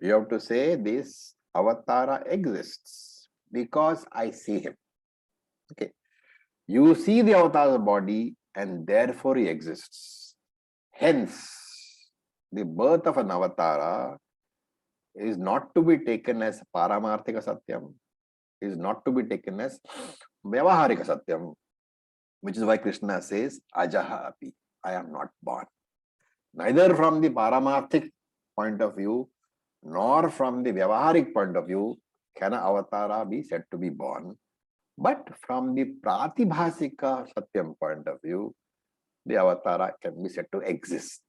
you have to say this Avatara exists because I see him. Okay. You see the Avatar's body and therefore he exists. Hence, the birth of an Avatara is not to be taken as Paramarthika Satyam, is not to be taken as Vyavaharika Satyam, which is why Krishna says, Ajaha api, I am not born. Neither from the Paramarthik point of view, nor from the Vyavaharik point of view, can an Avatara be said to be born. But from the Pratibhasika Satyam point of view, the Avatara can be said to exist.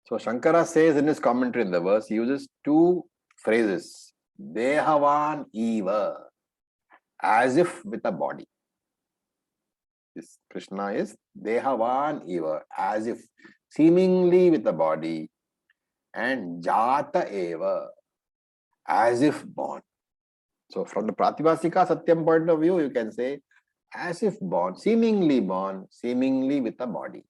So Shankara says in his commentary in the verse, he uses two phrases, Dehavan eva, as if with a body. This Krishna is Dehavan eva, as if, seemingly with a body, and Jata eva, as if born. So from the Pratibhasika Satyam point of view, you can say as if born, seemingly with a body.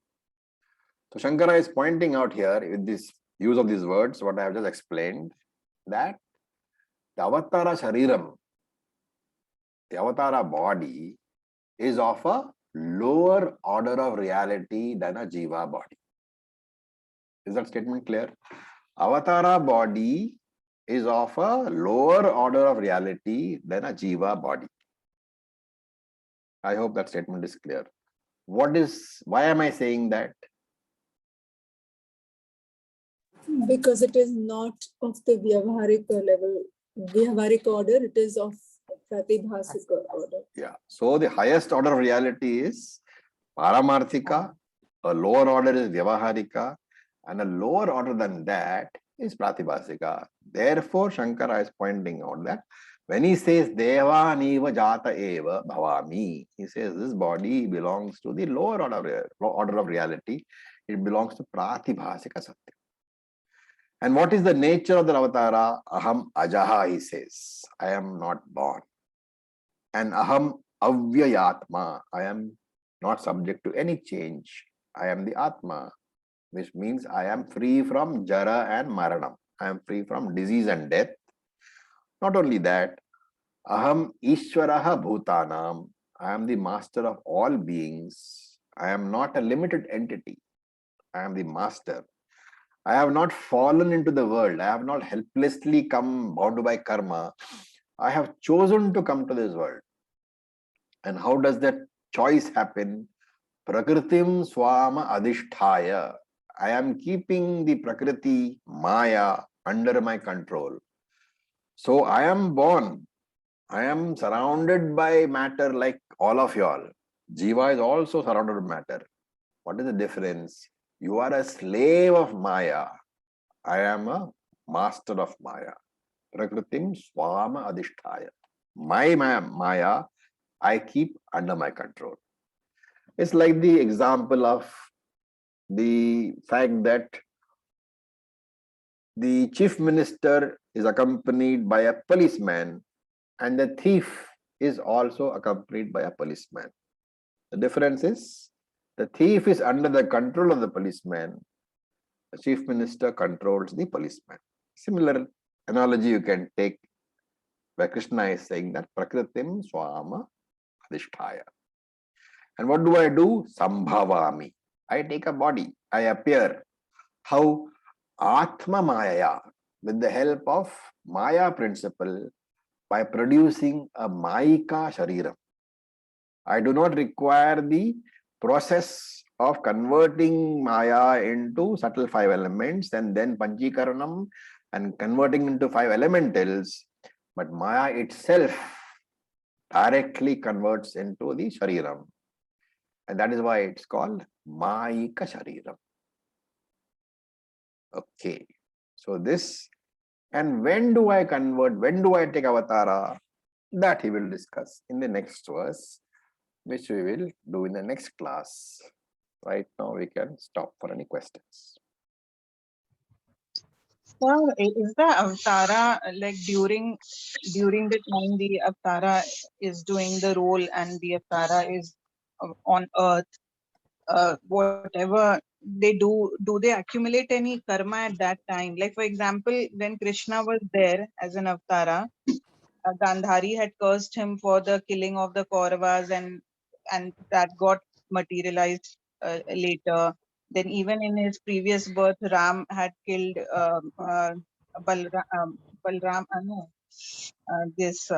So Shankara is pointing out here with this use of these words, what I have just explained, that the avatara shariram, the avatara body, is of a lower order of reality than a jiva body. Is that statement clear? Avatara body is of a lower order of reality than a jiva body. I hope that statement is clear. Why am I saying that? Because it is not of the Vyavaharika level, Vyavaharika order, it is of Pratibhasika order. Yeah. So the highest order of reality is Paramarthika, a lower order is Vyavaharika, and a lower order than that is Pratibhasika. Therefore, Shankara is pointing out that when he says Deva Niva Jata Eva Bhavami, he says this body belongs to the lower order of reality. It belongs to Pratibhasika Satya. And what is the nature of the avatara? Aham Ajaha, he says. I am not born. And Aham Avyayatma, I am not subject to any change. I am the Atma, which means I am free from Jara and Maranam. I am free from disease and death. Not only that, Aham Ishwaraha Bhutanam, I am the master of all beings. I am not a limited entity. I am the master. I have not fallen into the world. I have not helplessly come bound by karma. I have chosen to come to this world. And how does that choice happen? Prakritim swama adishthaya. I am keeping the Prakriti, Maya, under my control. So I am born. I am surrounded by matter like all of y'all. Jiva is also surrounded by matter. What is the difference? You are a slave of Maya. I am a master of Maya. Prakritim swama adishthaya. My Maya, I keep under my control. It's like the example of the fact that the chief minister is accompanied by a policeman and the thief is also accompanied by a policeman. The difference is the thief is under the control of the policeman. The chief minister controls the policeman. Similar analogy you can take where Krishna is saying that Prakritim Swama Adishthaya. And what do? Sambhavami. I take a body. I appear. How? Atma Maya. With the help of Maya principle, by producing a Mayika Shariram. I do not require the process of converting Maya into subtle 5 elements and then Panchikaranam and converting into 5 elementals. But Maya itself directly converts into the Shariram. And that is why it's called Mayika Shariram. Okay. So this, and when do I convert? When do I take avatara? That he will discuss in the next verse, which we will do in the next class. Right now we can stop for any questions. So is the avatara like during the time the avatara is doing the role and the avatara is on earth, whatever they do they accumulate any karma at that time? Like for example, when Krishna was there as an avatara, Gandhari had cursed him for the killing of the Kauravas, and that got materialized later. Then even in his previous birth, Ram had killed Balram. No, this.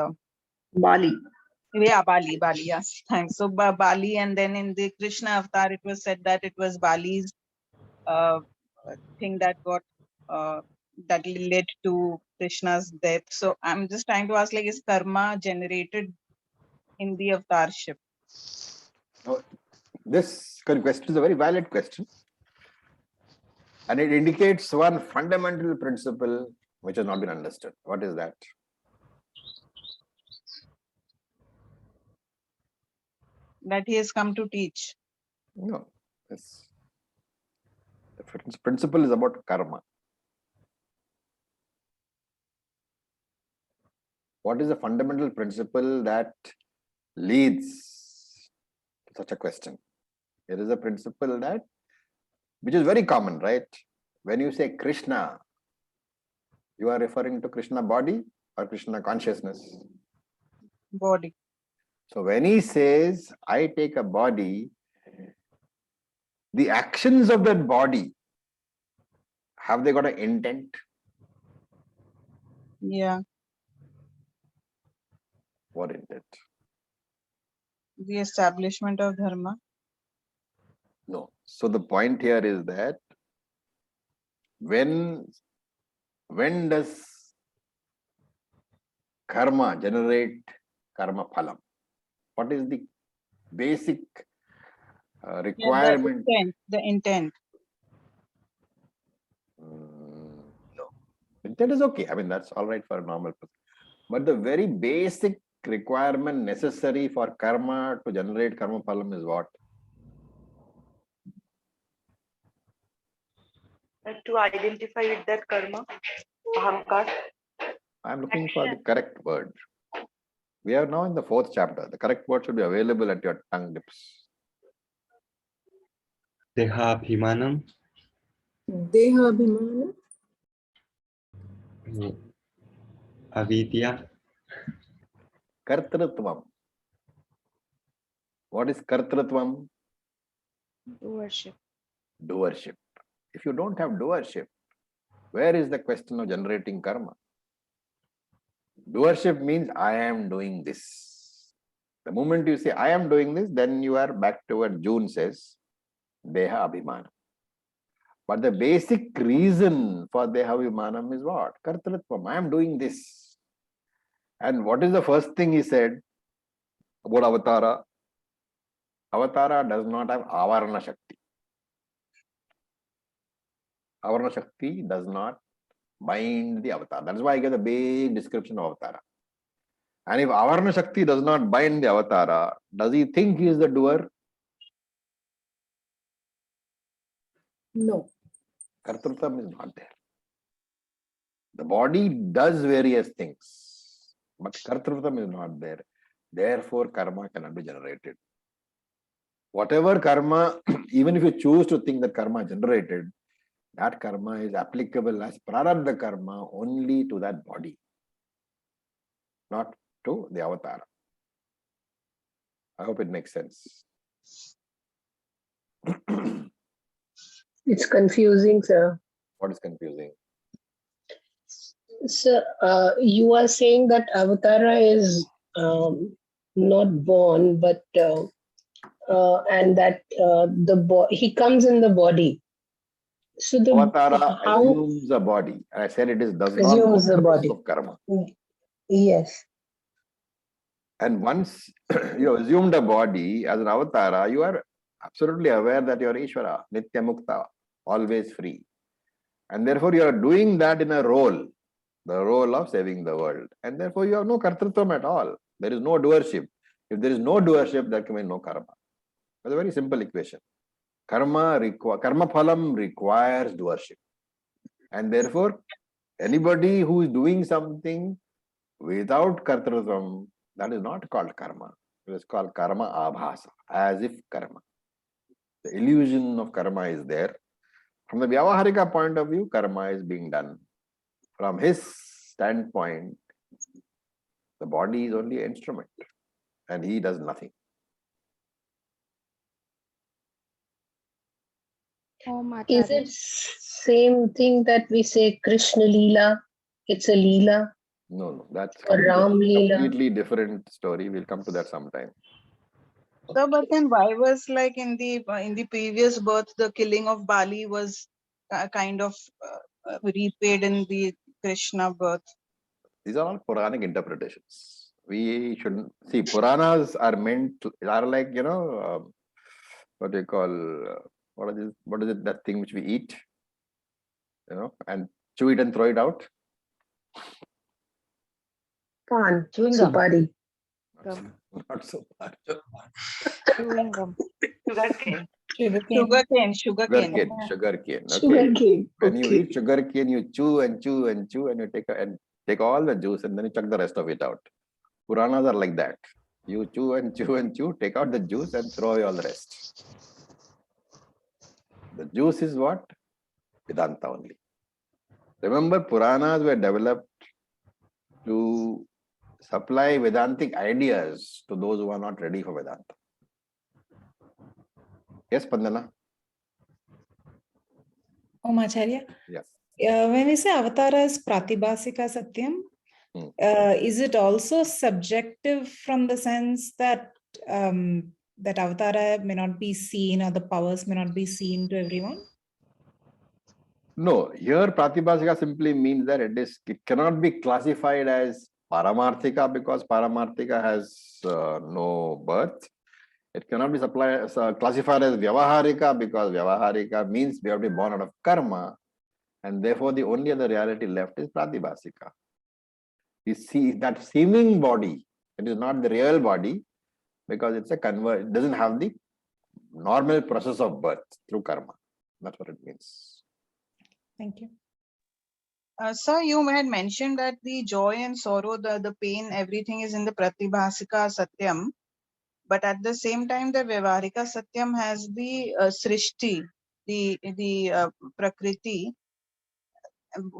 Bali. Yeah, Bali, yes. Thanks. So Bali, and then in the Krishna avatar, it was said that it was Bali's uh, thing that got that led to Krishna's death. So I'm just trying to ask, like, is karma generated in the avatarship? This question is a very valid question. And it indicates one fundamental principle which has not been understood. What is that? That he has come to teach. No. This principle is about karma. What is the fundamental principle that leads to such a question? There is a principle that, which is very common, right? When you say Krishna, you are referring to Krishna body or Krishna consciousness? Body. So when he says, I take a body, the actions of that body, have they got an intent? Yeah. What intent? The establishment of dharma. No. So the point here is that when does karma generate karma phalam? What is the basic requirement? The intent. No. Intent is okay. I mean, that's all right for a normal person. But the very basic requirement necessary for karma to generate karma phalam is what? To identify with that karma, ahankar. I'm looking for the correct word. We are now in the 4th chapter. The correct word should be available at your tongue tips. Dehabhimanam. Dehabhimana. Avidya. Kartritvam. What is kartritvam? Doership. Doership. If you don't have doership, where is the question of generating karma? Doership means I am doing this. The moment you say I am doing this, then you are back to what June says, Deha Abhimana. But the basic reason for Deha Abhimanam is what? Kartritvam. I am doing this. And what is the first thing he said about Avatara? Avatara does not have Avarana Shakti. Avarana Shakti does not bind the avatar. That's why I get a big description of Avatara. And if Avarana Shakti does not bind the Avatara, does he think he is the doer? No. Kartrutvam is not there. The body does various things, but Kartrutvam is not there. Therefore, karma cannot be generated. Whatever karma, even if you choose to think that karma generated, that karma is applicable as prarabdha karma only to that body, not to the avatar. I hope it makes sense. It's confusing, sir. What is confusing? So you are saying that Avatara is not born, but and that he comes in the body. So the Avatara how assumes a body. I said it is does not assumes the know body. of karma. Yes. And once you have assumed a body as an avatara, you are absolutely aware that you are Ishvara, Nitya Mukta, always free. And therefore you are doing that in a role, the role of saving the world. And therefore you have no kartrutvam at all. There is no doership. If there is no doership, there can be no karma. That's a very simple equation. Karma phalam requires doership. And therefore, anybody who is doing something without kartrutvam, that is not called karma. It is called karma abhasa, as if karma. The illusion of karma is there. From the Vyavaharika point of view, karma is being done. From his standpoint, the body is only an instrument and he does nothing. Om Is Acharya. it same thing that we say Krishna Leela? It's a Leela. No, that's Or Ram Leela. completely different story. We'll come to that sometime. So, but then why was like in the previous birth, the killing of Bali was kind of repaid in the Krishna birth? These are all Puranic interpretations. We shouldn't see Puranas are meant to, are like, you know, what do you call, what is it, that thing which we eat, you know, and chew it and throw it out? Pan, Chewing gum. Supari. Gum. Not so bad. Chewing gum. Sugarcane. Sugarcane. Sugarcane. Okay. Sugarcane. When you Okay. eat sugarcane, you chew and chew and chew, and you take all the juice, and then you chuck the rest of it out. Puranas are like that. You chew and chew and chew, take out the juice and throw away all the rest. The juice is what? Vedanta only. Remember, Puranas were developed to supply Vedantic ideas to those who are not ready for Vedanta. Yes, Pandana? Acharya. Yeah. When we say avatara is pratibhasika satyam, is it also subjective from the sense that that avatara may not be seen or the powers may not be seen to everyone? No, here Pratibhasika simply means that it cannot be classified as Paramarthika because Paramarthika has no birth. It cannot be classified as Vyavaharika because Vyavaharika means we have to be born out of karma, and therefore the only other reality left is Pratibhasika. You see that seeming body, it is not the real body because it's it doesn't have the normal process of birth through karma. That's what it means. Thank you. Sir, you had mentioned that the joy and sorrow, the pain, everything is in the Pratibhasika Satyam. But at the same time, the Vyavaharika Satyam has the Srishti, the Prakriti.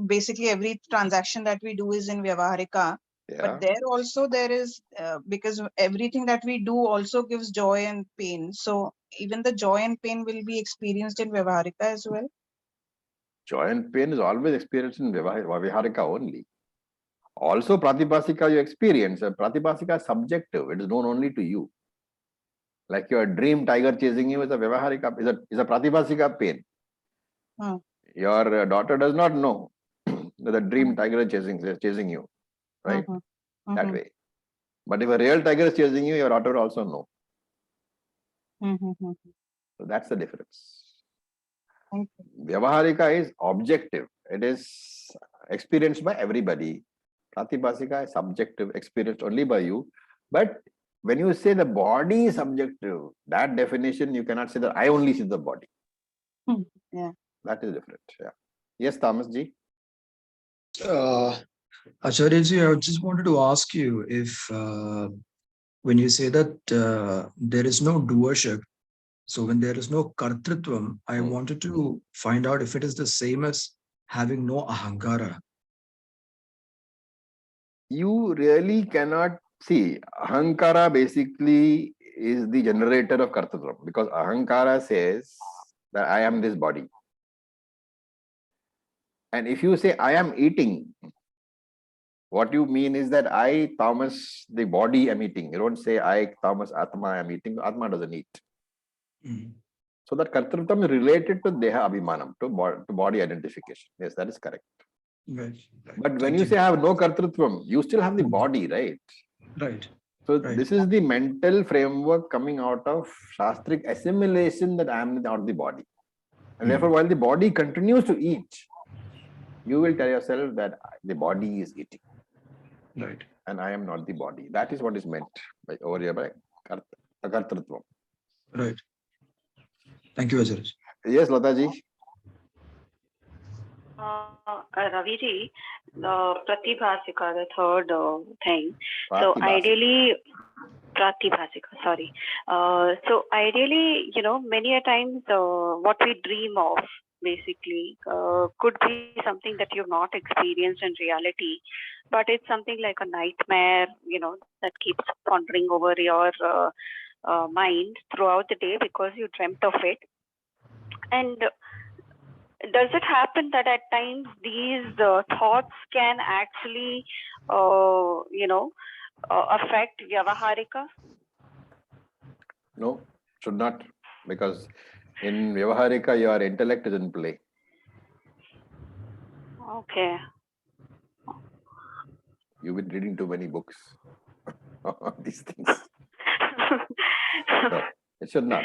Basically, every transaction that we do is in Vyavaharika. Yeah. But there also there is, because everything that we do also gives joy and pain. So even the joy and pain will be experienced in Vyavaharika as well. Joy and pain is always experienced in Vyavaharika only. Also, Pratibhasika you experience. Pratibhasika is subjective. It is known only to you. Like your dream tiger chasing you is a Vyavaharika, is a Pratibhasika pain. Your daughter does not know that the dream tiger is chasing you, right? That way. But if a real tiger is chasing you, your daughter will also know. So that's the difference. Vyavaharika is objective. It is experienced by everybody. Pratibhasika is subjective, experienced only by you. But when you say the body is subjective, that definition you cannot say that I only see the body. Yeah. That is different. Yeah. Yes, Thomas ji. Acharya ji, I just wanted to ask you if when you say that there is no doership, so when there is no kartritvam, I wanted to find out if it is the same as having no ahankara. You really cannot see. Ahankara basically is the generator of kartritvam because ahankara says that I am this body. And if you say I am eating, what you mean is that I, Thomas, the body am eating. You don't say I, Thomas, Atma, am eating. Atma doesn't eat. So that kartrutvam is related to deha abhimanam, to body identification. Yes, that is correct. Right. But when you say I have no kartrutvam, you still have the body, right? Right. So this is the mental framework coming out of Shastric assimilation that I am not the body. And therefore, while the body continues to eat, you will tell yourself that the body is eating. Right. And I am not the body. That is what is meant by over here by kartrutvam. Right. Thank you, Acharya. Yes, Lataji. Ravi ji, Pratibhasika, the third thing. So Pratibhasika. ideally, Pratibhasika, sorry. So ideally, many a times what we dream of basically could be something that you've not experienced in reality, but it's something like a nightmare, that keeps pondering over your mind throughout the day because you dreamt of it. And does it happen that at times these thoughts can actually, affect Vyavaharika? No, should not. Because in Vyavaharika, your intellect is in play. Okay. You've been reading too many books on these things. No, it should not.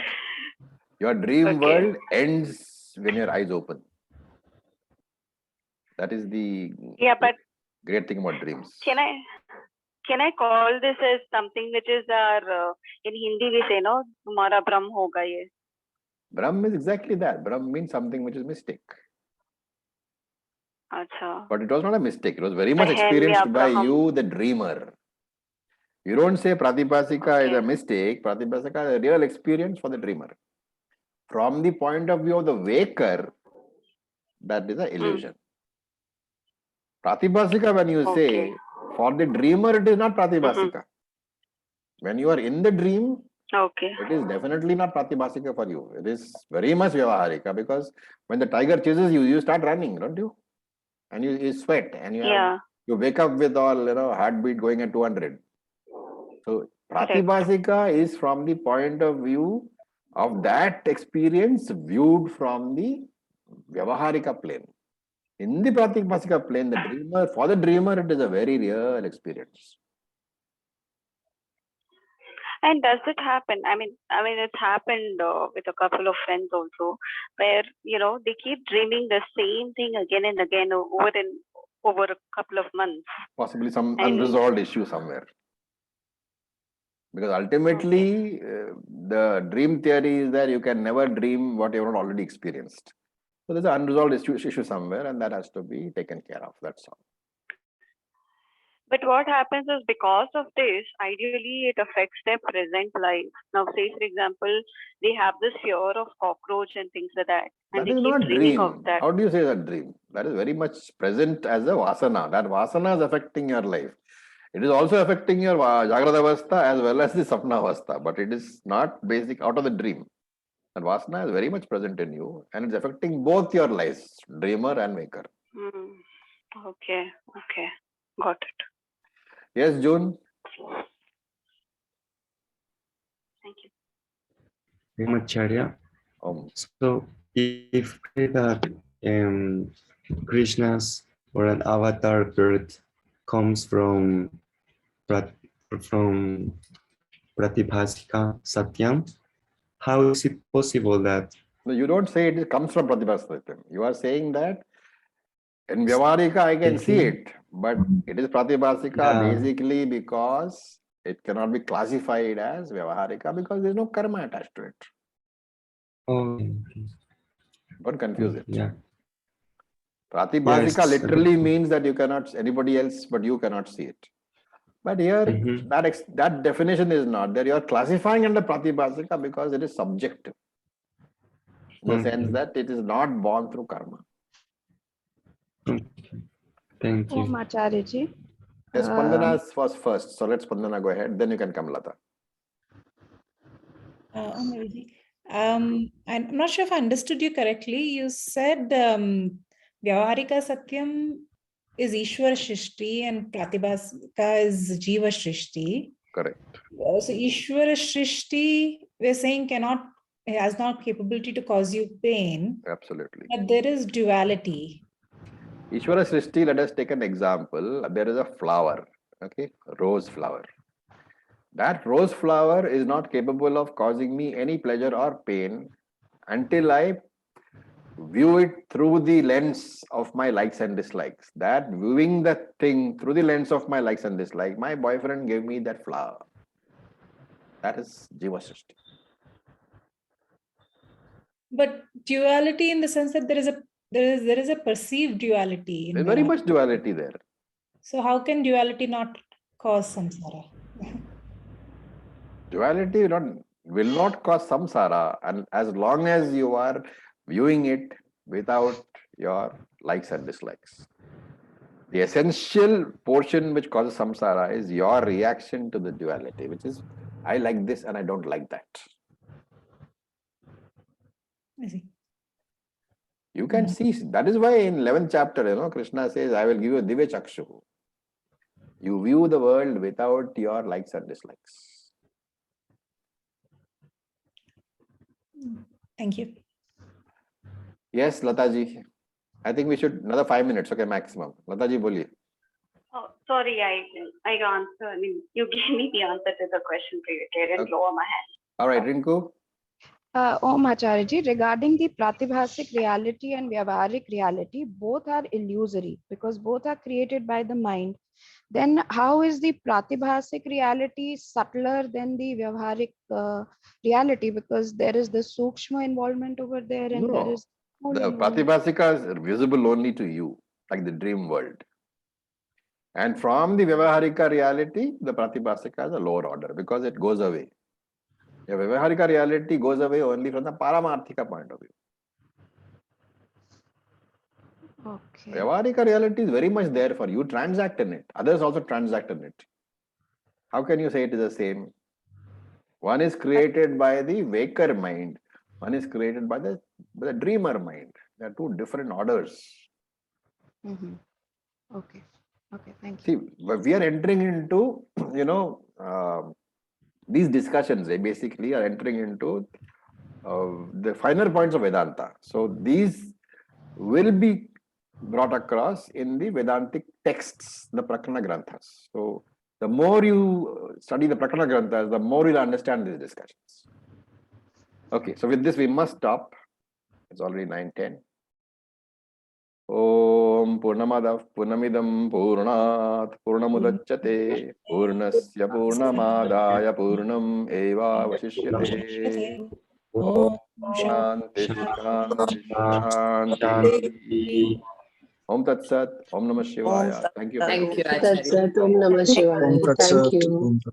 Your dream world ends when your eyes open. That is the great thing about dreams. Can I call this as something which is our in Hindi we say no, tumhara brahm hoga ye. Brahm is exactly that. Brahm means something which is mistake. Achha. But it was not a mistake. It was very much experienced by you, the dreamer. You don't say Pratibhasika is a mistake. Pratibhasika is a real experience for the dreamer. From the point of view of the waker, that is an illusion. Pratibhasika, when you say, Okay. for the dreamer, it is not Pratibhasika. When you are in the dream, Okay. it is definitely not Pratibhasika for you. It is very much Vyavaharika, because when the tiger chases you, you start running, don't you? And you sweat, and Yeah. you wake up with all, heartbeat going at 200. So Correct. Pratibhasika is from the point of view of that experience viewed from the Vyavaharika plane. In the Pratibhasika plane, for the dreamer, it is a very real experience. And does it happen? I mean, it's happened with a couple of friends also, where they keep dreaming the same thing again and again over a couple of months. Possibly some And- unresolved issue somewhere. Because ultimately, the dream theory is that you can never dream what you have not already experienced. So there's an unresolved issue somewhere, and that has to be taken care of. That's all. But what happens is, because of this, ideally it affects their present life. Now, say for example, they have this fear of cockroach and things like that, and That is they keep not dreaming dream. of that. How do you say that dream? That is very much present as a vasana. That vasana is affecting your life. It is also affecting your Jagrata Avastha as well as the Sapna Avastha, but it is not basic out of the dream. That vasana is very much present in you, and it's affecting both your lives, dreamer and waker. Okay, got it. Yes, June? Thank you. Acharya. Om. So if we say that Krishna's or an avatar birth comes from Pratibhasika Satyam, how is it possible that? No, you don't say it comes from Pratibhasika. You are saying that in Vyavaharika I can see it, but it is Pratibhasika basically because it cannot be classified as Vyavaharika because there is no karma attached to it. Okay. Don't confuse it. Yeah. Pratibhasika Yes. literally means that you cannot, anybody else but you cannot see it. But here, that definition is not there. You are classifying under Pratibhasika because it is subjective. In the sense that it is not born through karma. Thank you. Om Acharya ji. Yes, Spandana was first. So let Spandana go ahead. Then you can come, Lata. I'm not sure if I understood you correctly. You said Vyavaharika Satyam is Ishwar Shrishti and Pratibhasika is Jiva Shrishti. Correct. So Ishwar Shrishti, we're saying has not capability to cause you pain. Absolutely. But there is duality. Ishwara Srishti, let us take an example. There is a flower, okay, rose flower. That rose flower is not capable of causing me any pleasure or pain until I view it through the lens of my likes and dislikes. That viewing the thing through the lens of my likes and dislikes, my boyfriend gave me that flower. That is Jiva Srishti. But duality in the sense that there is a perceived duality. There's very much duality there. So how can duality not cause samsara? Duality will not cause samsara, and as long as you are viewing it without your likes and dislikes. The essential portion which causes samsara is your reaction to the duality, which is I like this and I don't like that. I see. You can see, that is why in 11th chapter, Krishna says, I will give you a divya chakshu. You view the world without your likes and dislikes. Thank you. Yes, Lataji. I think we should another 5 minutes, okay, maximum. Lataji, boliye. Oh, sorry, I answer. I mean, you gave me the answer to the question previously. I didn't lower my hand. All right, Rinku. Om Acharya ji, regarding the Pratibhasik reality and Vyavaharik reality, both are illusory because both are created by the mind. Then how is the Pratibhasik reality subtler than the Vyavaharik reality, because there is the Sukshma involvement over there and there is the Pratibhasika is visible only to you, like the dream world. And from the Vyavaharika reality, the Pratibhasika is a lower order because it goes away. The Vyavaharika reality goes away only from the Paramarthika point of view. Okay. Vyavarika reality is very much there for you. Transact in it. Others also transact in it. How can you say it is the same? One is created by the waker mind. One is created by the dreamer mind. They are two different orders. Mhm. Okay. Okay. Thank See, you. we are entering into, these discussions, they basically are entering into the finer points of Vedanta. So these will be brought across in the Vedantic texts, the Prakarana Granthas. So the more you study the Prakarana Granthas, the more you'll understand these discussions. Okay, so with this we must stop. It's already 9:10. Om Purnamadav Purnamidam Purnat Purnamudachyate Purnasya Purnamadaya Purnam Eva Vasishyate. Om Shanti Shanti Shanti. Om Tat Sat. Om Namah Shivaya. Thank you. Thank you, That's Acharya. Om Namah Om Shivaya. Tat Thank Sat. you. Om Tat